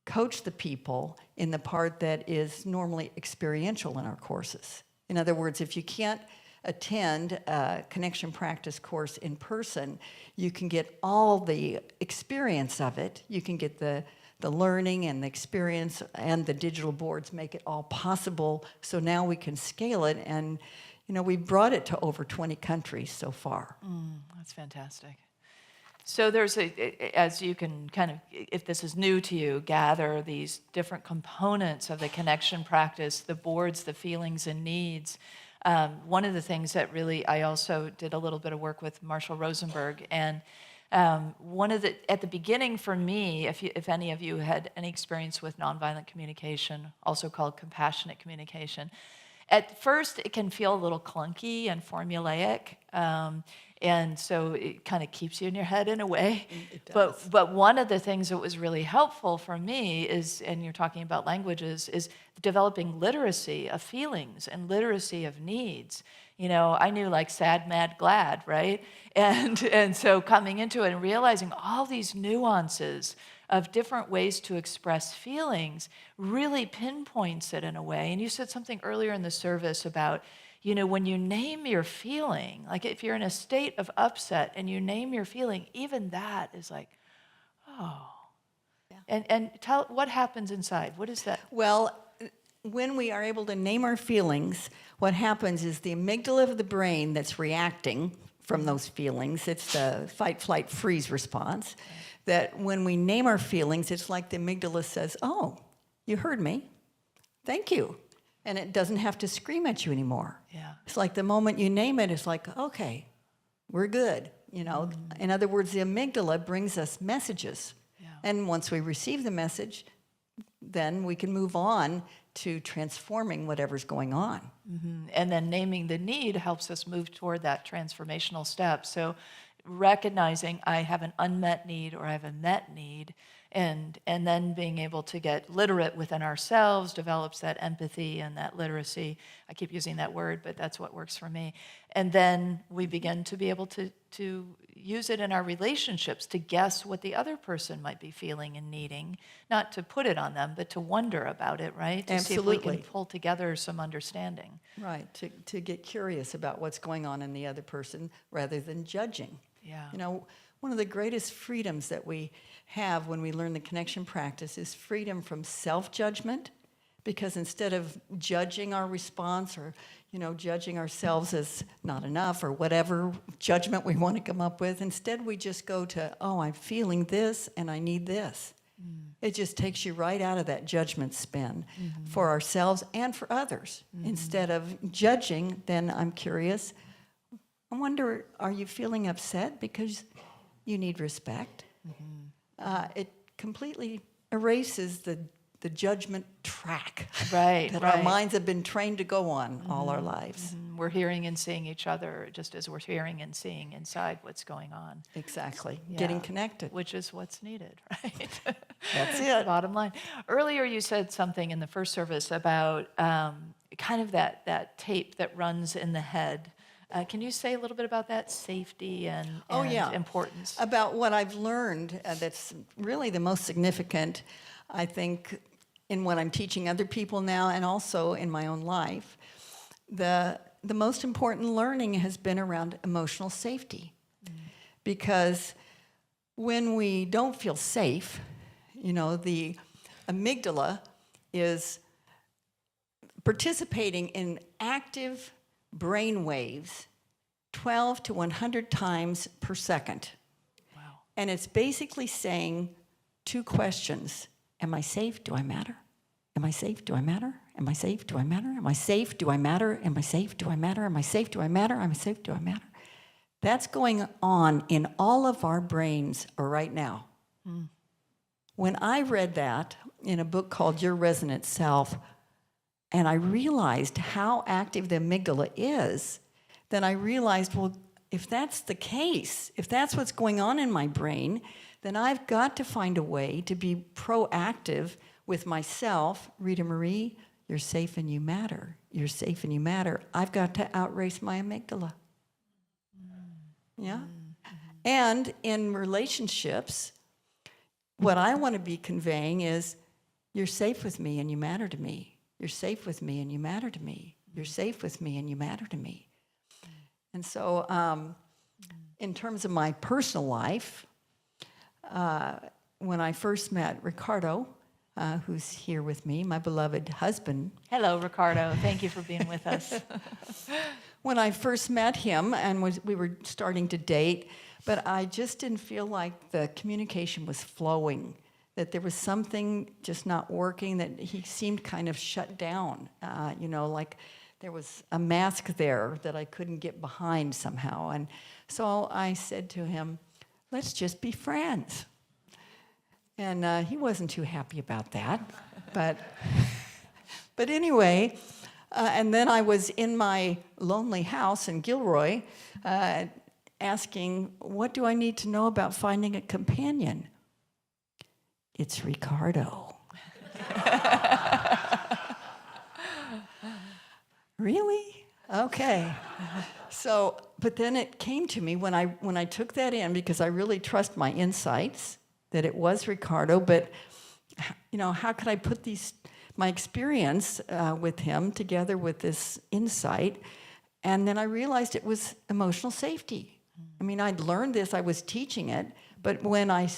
Speaker 14: coach the people in the part that is normally experiential in our courses. In other words, if you can't attend a connection practice course in person, you can get all the experience of it. You can get the learning and the experience, and the digital boards make it all possible. So now we can scale it, and we brought it to over 20 countries so far.
Speaker 6: That's fantastic. So there's as you can kind of, if this is new to you, gather these different components of the connection practice, the boards, the feelings and needs. One of the things that really, I also did a little bit of work with Marshall Rosenberg, and At the beginning for me, if any of you had any experience with nonviolent communication, also called compassionate communication, at first it can feel a little clunky and formulaic, and so it kind of keeps you in your head in a way.
Speaker 14: It does.
Speaker 6: But one of the things that was really helpful for me is, and you're talking about languages, is developing literacy of feelings and literacy of needs. I knew like sad, mad, glad, right? And so coming into it and realizing all these nuances of different ways to express feelings really pinpoints it in a way. And you said something earlier in the service about, when you name your feeling, like if you're in a state of upset and you name your feeling, even that is like, oh. Yeah. And tell what happens inside. What is that?
Speaker 14: Well, when we are able to name our feelings, what happens is the amygdala of the brain that's reacting from those feelings, it's the fight, flight, freeze response, that when we name our feelings, it's like the amygdala says, oh, you heard me, thank you. And it doesn't have to scream at you anymore.
Speaker 6: Yeah.
Speaker 14: It's like the moment you name it, it's like, okay, we're good. In other words, the amygdala brings us messages. Yeah. And once we receive the message, then we can move on to transforming whatever's going on.
Speaker 6: Mm-hmm. And then naming the need helps us move toward that transformational step. So recognizing I have an unmet need or I have a met need, and then being able to get literate within ourselves develops that empathy and that literacy. I keep using that word, but that's what works for me. And then we begin to be able to use it in our relationships to guess what the other person might be feeling and needing, not to put it on them, but to wonder about it, right? To
Speaker 14: Absolutely.
Speaker 6: see if we can pull together some understanding.
Speaker 14: Right, to get curious about what's going on in the other person rather than judging.
Speaker 6: Yeah.
Speaker 14: One of the greatest freedoms that we have when we learn the connection practice is freedom from self-judgment, because instead of judging our response or, judging ourselves as not enough or whatever judgment we want to come up with, instead we just go to, oh, I'm feeling this and I need this. It just takes you right out of that judgment spin for ourselves and for others. Instead of judging, then I'm curious, I wonder, are you feeling upset because you need respect? It completely erases the judgment track that our minds have been trained to go on all our lives.
Speaker 6: We're hearing and seeing each other just as we're hearing and seeing inside what's going on.
Speaker 14: Exactly.
Speaker 6: Yeah.
Speaker 14: Getting connected.
Speaker 6: Which is what's needed, right?
Speaker 14: That's it.
Speaker 6: Bottom line. Earlier you said something in the first service about kind of that tape that runs in the head. Can you say a little bit about that safety and importance?
Speaker 14: About what I've learned that's really the most significant, I think, in what I'm teaching other people now and also in my own life. The most important learning has been around emotional safety. Because when we don't feel safe, the amygdala is participating in active brain waves 12 to 100 times per second.
Speaker 6: Wow.
Speaker 14: And it's basically saying two questions. Am I safe? Do I matter? Am I safe? Do I matter? Am I safe? Do I matter? Am I safe? Do I matter? Am I safe? Do I matter? Am I safe? Do I matter? Am I safe? Do I matter? That's going on in all of our brains right now. When I read that in a book called Your Resonant Self, and I realized how active the amygdala is, then I realized, well, if that's the case, if that's what's going on in my brain, then I've got to find a way to be proactive with myself. Rita Marie, you're safe and you matter. You're safe and you matter. I've got to outrace my amygdala. Yeah? And in relationships, what I want to be conveying is, you're safe with me and you matter to me. You're safe with me and you matter to me. You're safe with me and you matter to me. And so in terms of my personal life, when I first met Ricardo, who's here with me, my beloved husband.
Speaker 6: Hello, Ricardo. Thank you for being with us.
Speaker 14: When I first met him and we were starting to date, but I just didn't feel like the communication was flowing, that there was something just not working, that he seemed kind of shut down, like there was a mask there that I couldn't get behind somehow. And so I said to him, let's just be friends. And he wasn't too happy about that. But anyway, and then I was in my lonely house in Gilroy asking, what do I need to know about finding a companion? It's Ricardo. Really? Okay. So, but then it came to me when I took that in, because I really trust my insights, that it was Ricardo, but how could I put my experience with him together with this insight? And then I realized it was emotional safety. I mean, I'd learned this, I was teaching it, but when I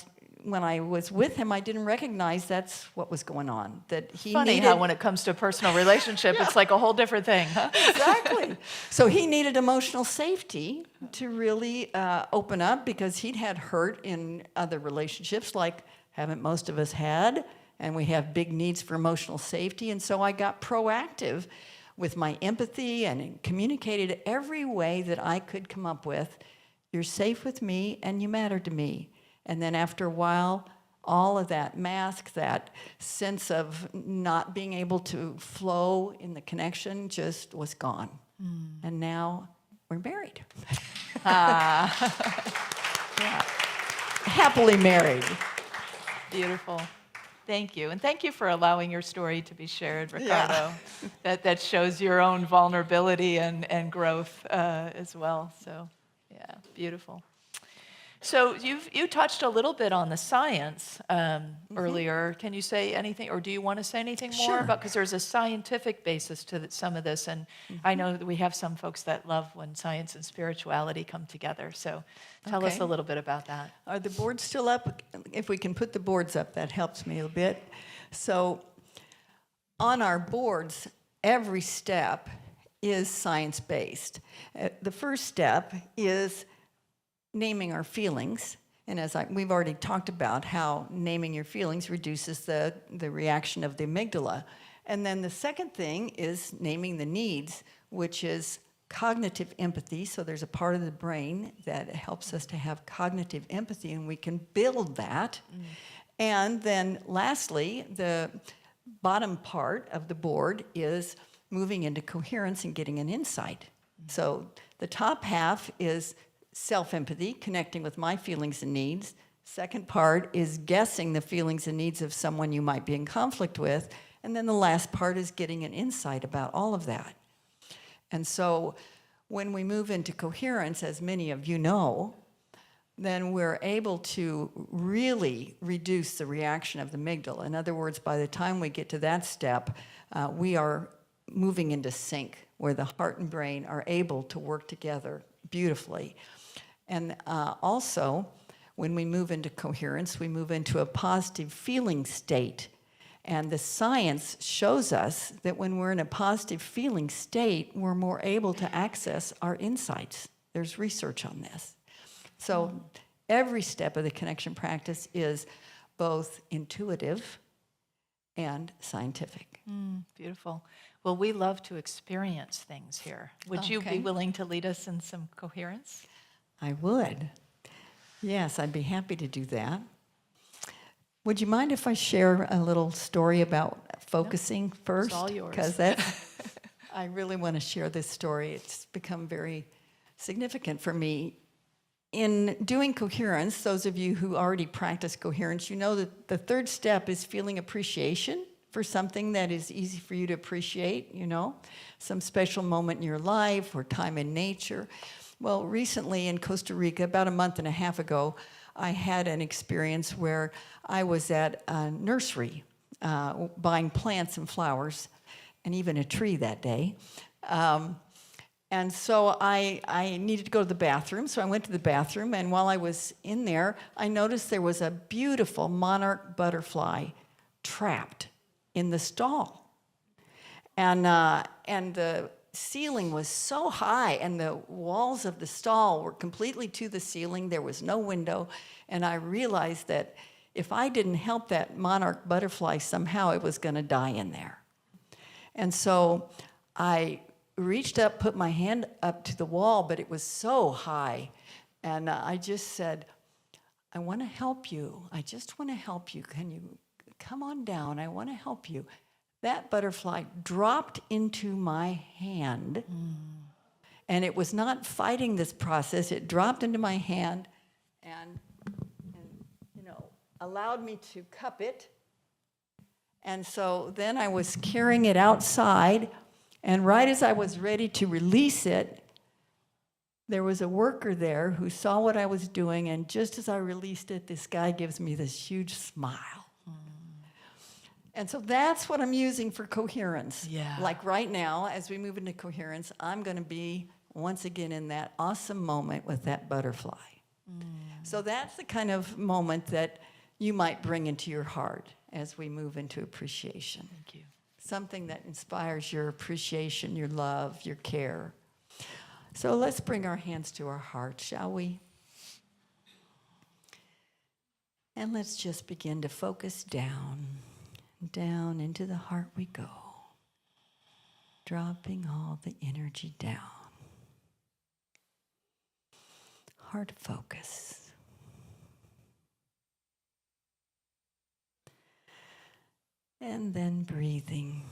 Speaker 14: was with him, I didn't recognize that's what was going on. That he
Speaker 6: Funny
Speaker 14: needed,
Speaker 6: how when it comes to a personal relationship, it's like a whole different thing, huh?
Speaker 14: Exactly. So he needed emotional safety to really open up, because he'd had hurt in other relationships, like haven't most of us had, and we have big needs for emotional safety. And so I got proactive with my empathy and communicated every way that I could come up with. You're safe with me and you matter to me. And then after a while, all of that mask, that sense of not being able to flow in the connection just was gone. And now we're married. Yeah. Happily married.
Speaker 6: Beautiful. Thank you. And thank you for allowing your story to be shared, Ricardo. Yeah. That shows your own vulnerability and growth as well. So, yeah, beautiful. So you touched a little bit on the science earlier. Can you say anything, or do you want to say anything more
Speaker 14: Sure.
Speaker 6: about, because there's a scientific basis to some of this, and I know that we have some folks that love when science and spirituality come together. So tell us
Speaker 14: Okay.
Speaker 6: a little bit about that.
Speaker 14: Are the boards still up? If we can put the boards up, that helps me a bit. So on our boards, every step is science-based. The first step is naming our feelings. And as we've already talked about how naming your feelings reduces the reaction of the amygdala. And then the second thing is naming the needs, which is cognitive empathy. So there's a part of the brain that helps us to have cognitive empathy, and we can build that. And then lastly, the bottom part of the board is moving into coherence and getting an insight. So the top half is self-empathy, connecting with my feelings and needs. Second part is guessing the feelings and needs of someone you might be in conflict with. And then the last part is getting an insight about all of that. And so when we move into coherence, as many of you know, then we're able to really reduce the reaction of the amygdala. In other words, by the time we get to that step, we are moving into sync, where the heart and brain are able to work together beautifully. And also, when we move into coherence, we move into a positive feeling state. And the science shows us that when we're in a positive feeling state, we're more able to access our insights. There's research on this. So every step of the connection practice is both intuitive and scientific.
Speaker 6: Beautiful. Well, we love to experience things here. Would you
Speaker 14: Okay.
Speaker 6: be willing to lead us in some coherence?
Speaker 14: I would. Yes, I'd be happy to do that. Would you mind if I share a little story about focusing first?
Speaker 6: It's all yours.
Speaker 14: Because I really want to share this story. It's become very significant for me. In doing coherence, those of you who already practice coherence, you know that the third step is feeling appreciation for something that is easy for you to appreciate, some special moment in your life or time in nature. Well, recently in Costa Rica, about a month and a half ago, I had an experience where I was at a nursery buying plants and flowers, and even a tree that day. And so I needed to go to the bathroom, so I went to the bathroom, and while I was in there, I noticed there was a beautiful monarch butterfly trapped in the stall. And the ceiling was so high, and the walls of the stall were completely to the ceiling. There was no window, and I realized that if I didn't help that monarch butterfly, somehow it was going to die in there. And so I reached up, put my hand up to the wall, but it was so high, and I just said, I want to help you. I just want to help you. Can you come on down? I want to help you. That butterfly dropped into my hand, and it was not fighting this process. It dropped into my hand and allowed me to cup it. And so then I was carrying it outside, and right as I was ready to release it, there was a worker there who saw what I was doing, and just as I released it, this guy gives me this huge smile. And so that's what I'm using for coherence.
Speaker 6: Yeah.
Speaker 14: Like right now, as we move into coherence, I'm going to be once again in that awesome moment with that butterfly. So that's the kind of moment that you might bring into your heart as we move into appreciation.
Speaker 6: Thank you.
Speaker 14: Something that inspires your appreciation, your love, your care. So let's bring our hands to our heart, shall we? And let's just begin to focus down, down into the heart we go, dropping all the energy down. Heart focus. And then breathing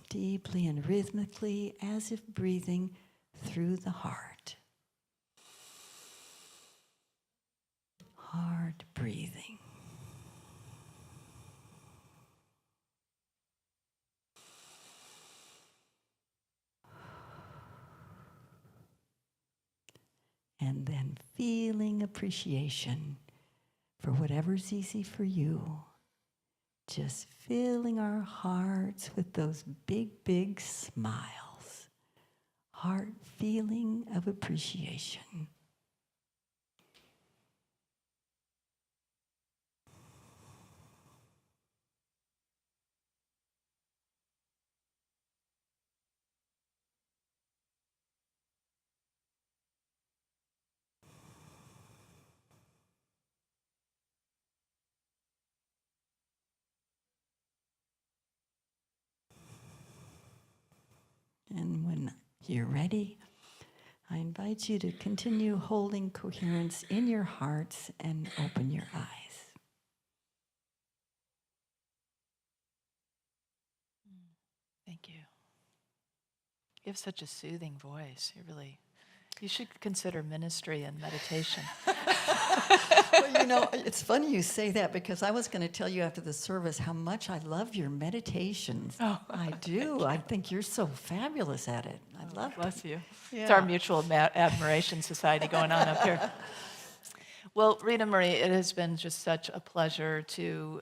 Speaker 14: deeply and rhythmically, as if breathing through the heart. Hard breathing. And then feeling appreciation for whatever's easy for you. Just filling our hearts with those big, big smiles. Heart feeling of appreciation. And when you're ready, I invite you to continue holding coherence in your hearts and open your eyes.
Speaker 6: Thank you. You have such a soothing voice. You should consider ministry and meditation.
Speaker 14: Well, it's funny you say that, because I was going to tell you after the service how much I love your meditations.
Speaker 6: Oh,
Speaker 14: I do. I think you're so fabulous at it. I love it.
Speaker 6: Bless you.
Speaker 14: Yeah.
Speaker 6: It's our mutual admiration society going on up here. Well, Rita Marie, it has been just such a pleasure to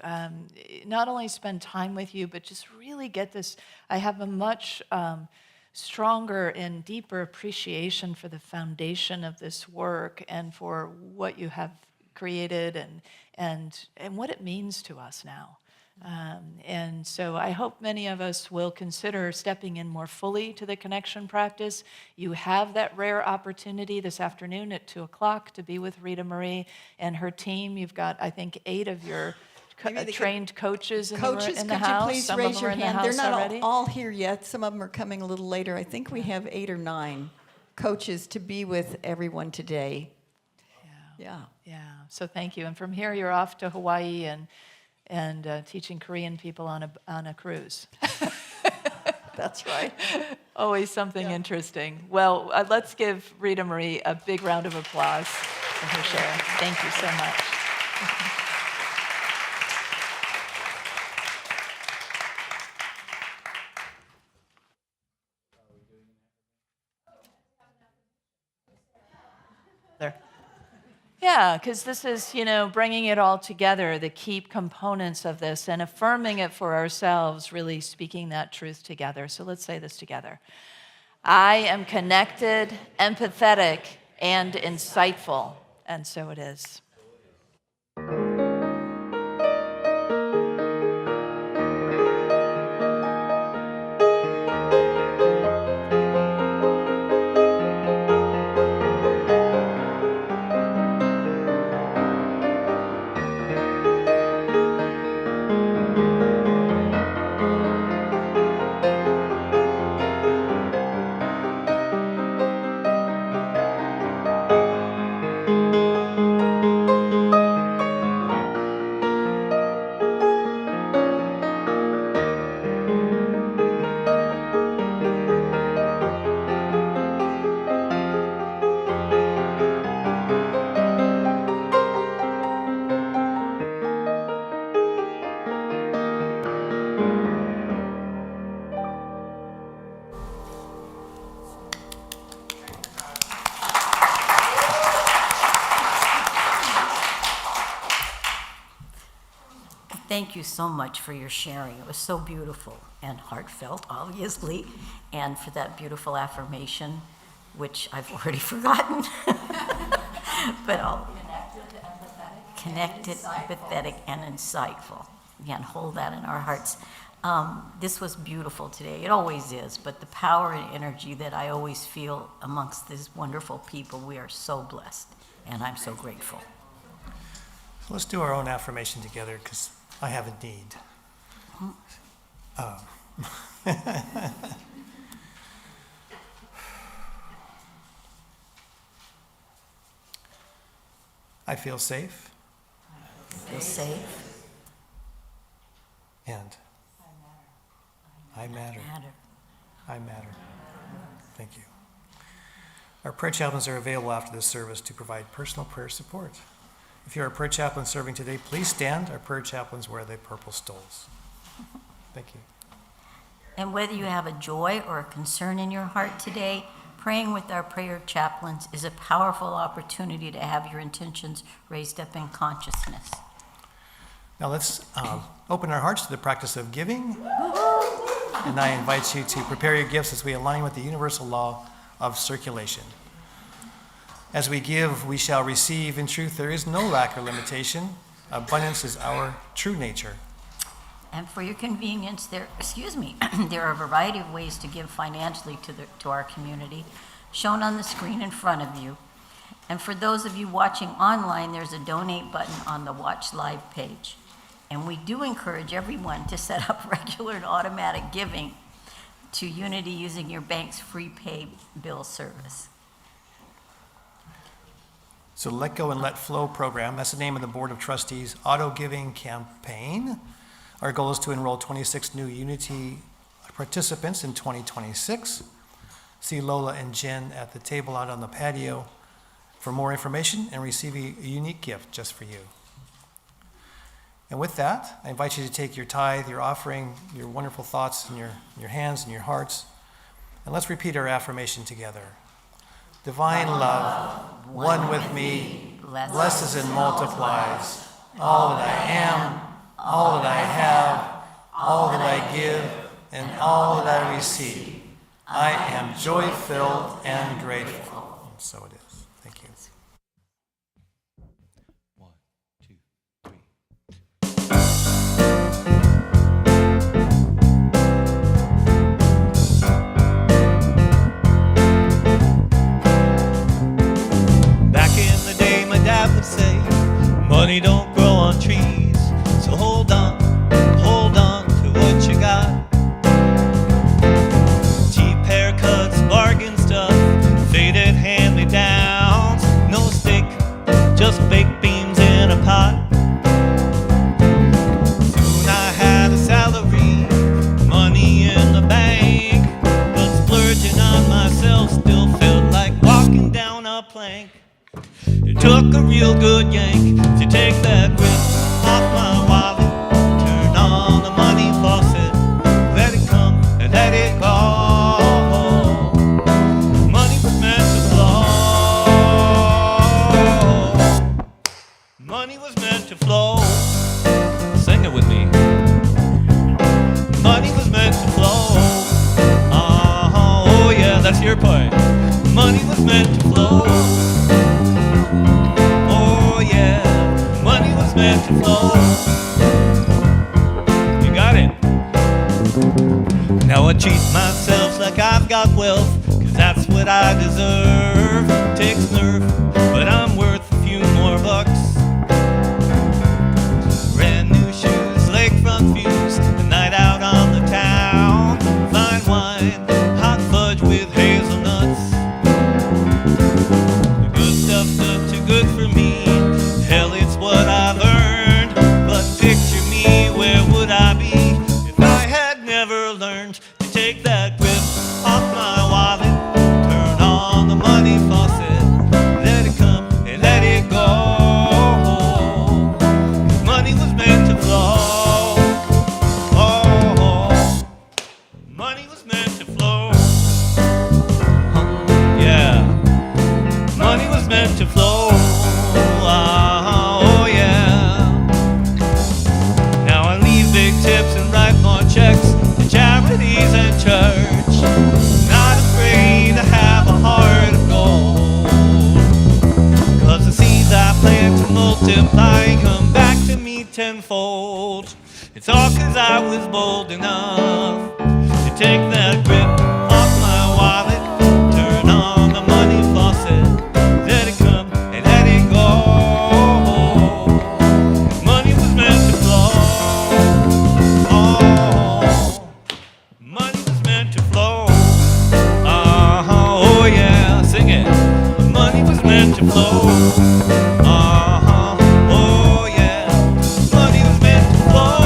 Speaker 6: not only spend time with you, but just really get this. I have a much stronger and deeper appreciation for the foundation of this work and for what you have created and what it means to us now. And so I hope many of us will consider stepping in more fully to the connection practice. You have that rare opportunity this afternoon at 2 o'clock to be with Rita Marie and her team. You've got, I think, 8 of your trained coaches in the house.
Speaker 14: Could you please
Speaker 6: Some
Speaker 14: raise
Speaker 6: of them
Speaker 14: your
Speaker 6: are in the
Speaker 14: hand?
Speaker 6: house
Speaker 14: They're not
Speaker 6: already.
Speaker 14: all here yet. Some of them are coming a little later. I think we have 8 or 9 coaches to be with everyone today. Yeah.
Speaker 6: So thank you. And from here, you're off to Hawaii and teaching Korean people on a cruise.
Speaker 14: That's right.
Speaker 6: Always something interesting. Well, let's give Rita Marie a big round of applause for her share. Thank you so much. There. Yeah, because this is, bringing it all together, the key components of this, and affirming it for ourselves, really speaking that truth together. So let's say this together. I am connected, empathetic, and insightful, and so it is.
Speaker 3: thank you so much for your sharing. It was so beautiful and heartfelt, obviously, and for that beautiful affirmation, which I've already forgotten. But I'll connected, empathetic, and insightful. Again, hold that in our hearts. This was beautiful today. It always is, but the power and energy that I always feel amongst these wonderful people, we are so blessed, and I'm so grateful.
Speaker 1: Let's do our own affirmation together, because I have a need. I feel safe.
Speaker 3: Feel safe.
Speaker 1: And I matter. I matter. Thank you. Our prayer chaplains are available after this service to provide personal prayer support. If you're a prayer chaplain serving today, please stand. Our prayer chaplains wear the purple stoles. Thank you.
Speaker 3: And whether you have a joy or a concern in your heart today, praying with our prayer chaplains is a powerful opportunity to have your intentions raised up in consciousness.
Speaker 1: Now let's open our hearts to the practice of giving. And I invite you to prepare your gifts as we align with the universal law of circulation. As we give, we shall receive. In truth, there is no lack or limitation. Abundance is our true nature.
Speaker 3: And for your convenience, there are a variety of ways to give financially to our community, shown on the screen in front of you. And for those of you watching online, there's a donate button on the Watch Live page. And we do encourage everyone to set up regular and automatic giving to Unity using your bank's free pay bill service.
Speaker 1: So Let Go and Let Flow program, that's the name of the Board of Trustees Auto Giving Campaign. Our goal is to enroll 26 new Unity participants in 2026. See Lola and Jen at the table out on the patio for more information and receive a unique gift just for you. And with that, I invite you to take your tithe, your offering, your wonderful thoughts in your hands and your hearts, and let's repeat our affirmation together. Divine love, one with me, blesses and multiplies all that I am, all that I have, all that I give, and all that I receive. I am joy-filled and grateful. And so it is. Thank you.
Speaker 2: 1, 2, 3. Back in the day, my dad would say, money don't grow on trees, so hold on to what you got. Cheap haircuts, bargain stuff, faded hand-me-downs, no steak, just baked beans in a pot. Soon I had a salary, money in the bank, but splurging on myself still felt like walking down a plank. It took a real good yank to take that grip off my wallet, turn on the money faucet, let it come and let it go. Money was meant to flow. Money was meant to flow. Sing it with me. Money was meant to flow. Oh yeah, that's your part. Money was meant to flow. Oh yeah, money was meant to flow. You got it. Now I treat myself like I've got wealth, 'cause that's what I deserve. Takes nerve, but I'm worth a few more bucks. Brand new shoes, lakefront views, a night out on the town. Fine wine, hot fudge with hazelnuts. The good stuff's not too good for me. Hell, it's what I've earned. But picture me, where would I be if I had never learned to take that grip off my wallet, turn on the money faucet, let bold enough to take that grip off my wallet, turn on the money faucet, let it come and let it go. Money was meant to flow. Oh, money was meant to flow. Oh yeah, sing it. Money was meant to flow. Oh yeah, money was meant to flow.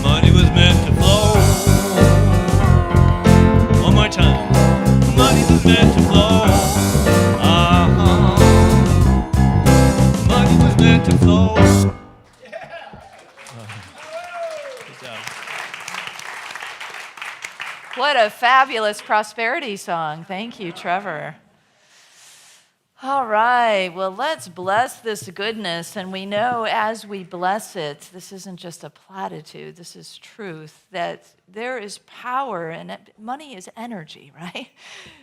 Speaker 2: Money was meant to flow. One more time. Money was meant to flow. Money was meant to flow. Good job.
Speaker 6: What a fabulous prosperity song. Thank you, Trevor. All right, well, let's bless this goodness. And we know as we bless it, this isn't just a platitude, this is truth, that there is power, and money is energy, right?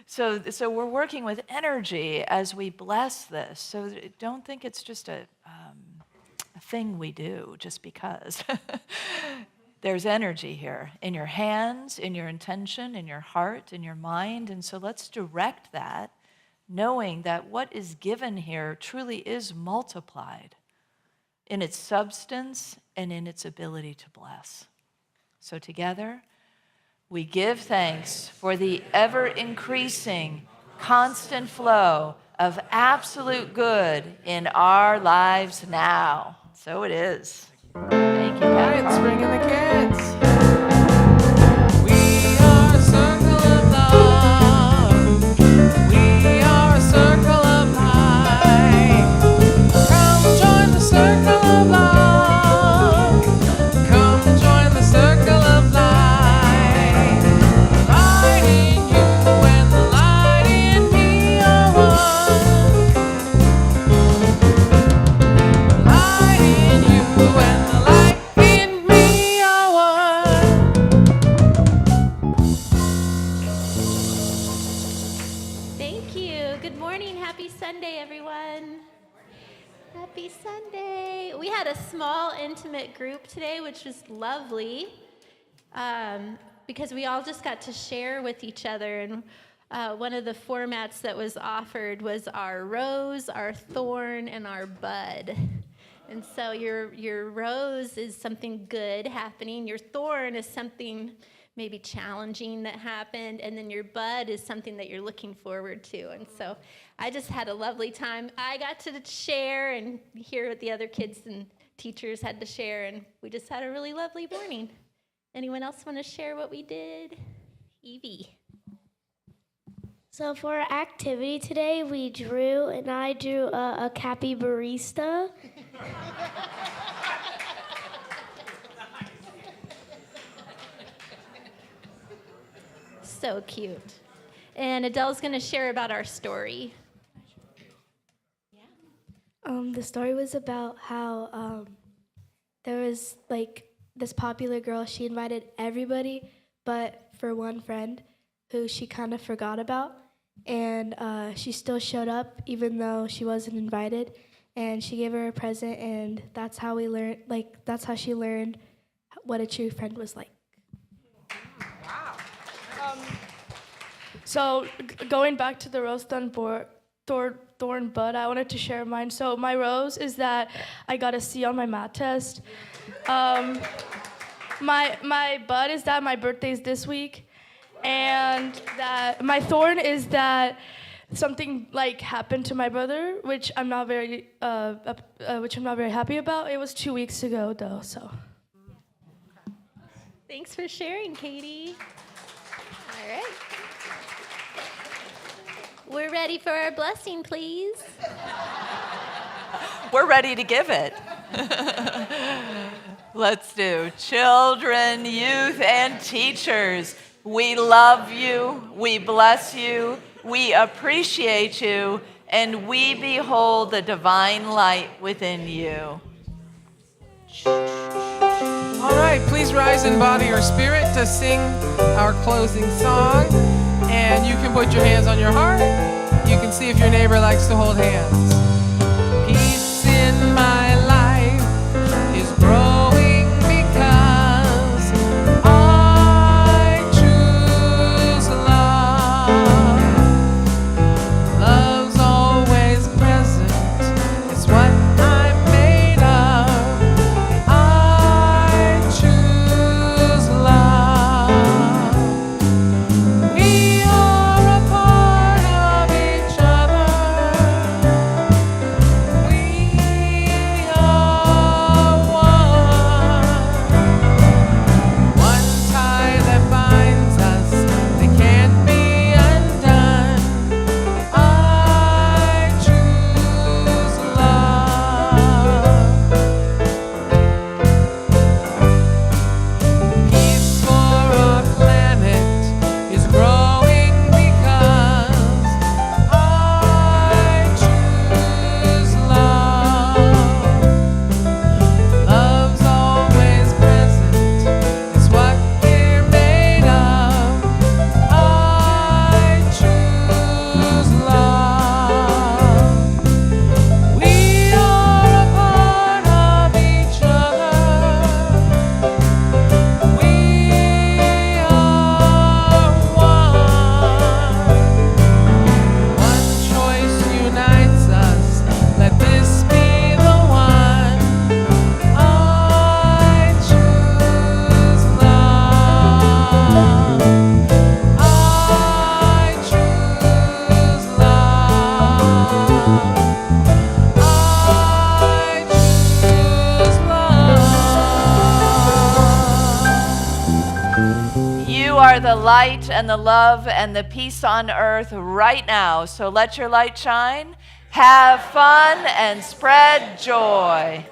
Speaker 6: So we're working with energy as we bless this. So don't think it's just a thing we do just because. There's energy here in your hands, in your intention, in your heart, in your mind. And so let's direct that, knowing that what is given here truly is multiplied in its substance and in its ability to bless. So together, we give thanks for the ever-increasing, constant flow of absolute good in our lives now. So it is. Thank you, Pat.
Speaker 13: Let's bring in the kids. We are a circle of love. We are a circle of light. Come join the circle of love. Come join the circle of light. The light in you and the light in me are one. The light in you and the light in me are one.
Speaker 15: Thank you. Good morning. Happy Sunday, everyone. Happy Sunday. We had a small, intimate group today, which was lovely, because we all just got to share with each other. And one of the formats that was offered was our rose, our thorn, and our bud. And so your rose is something good happening. Your thorn is something maybe challenging that happened. And then your bud is something that you're looking forward to. And so I just had a lovely time. I got to share and hear what the other kids and teachers had to share. And we just had a really lovely morning. Anyone else want to share what we did? Evie.
Speaker 16: So for our activity today, I drew a capybarista.
Speaker 15: So cute. And Adele's going to share about our story.
Speaker 16: The story was about how there was like this popular girl. She invited everybody, but for one friend who she kind of forgot about. And she still showed up even though she wasn't invited. And she gave her a present, and that's how we learned. That's how she learned what a true friend was like.
Speaker 17: Wow. So going back to the rose thorn bud, I wanted to share mine. So my rose is that I got a C on my math test. My bud is that my birthday's this week, and that my thorn is that something like happened to my brother, which I'm not very happy about. It was 2 weeks ago though, so.
Speaker 15: Thanks for sharing, Katie. All right. We're ready for our blessing, please.
Speaker 6: We're ready to give it. Let's do children, youth, and teachers. We love you, we bless you, we appreciate you, and we behold the divine light within you.
Speaker 13: All right, please rise in body or spirit to sing our closing song. And you can put your hands on your heart. You can see if your neighbor likes to hold hands. Peace in my life is
Speaker 6: are the light and the love and the peace on earth right now. So let your light shine, have fun, and spread joy.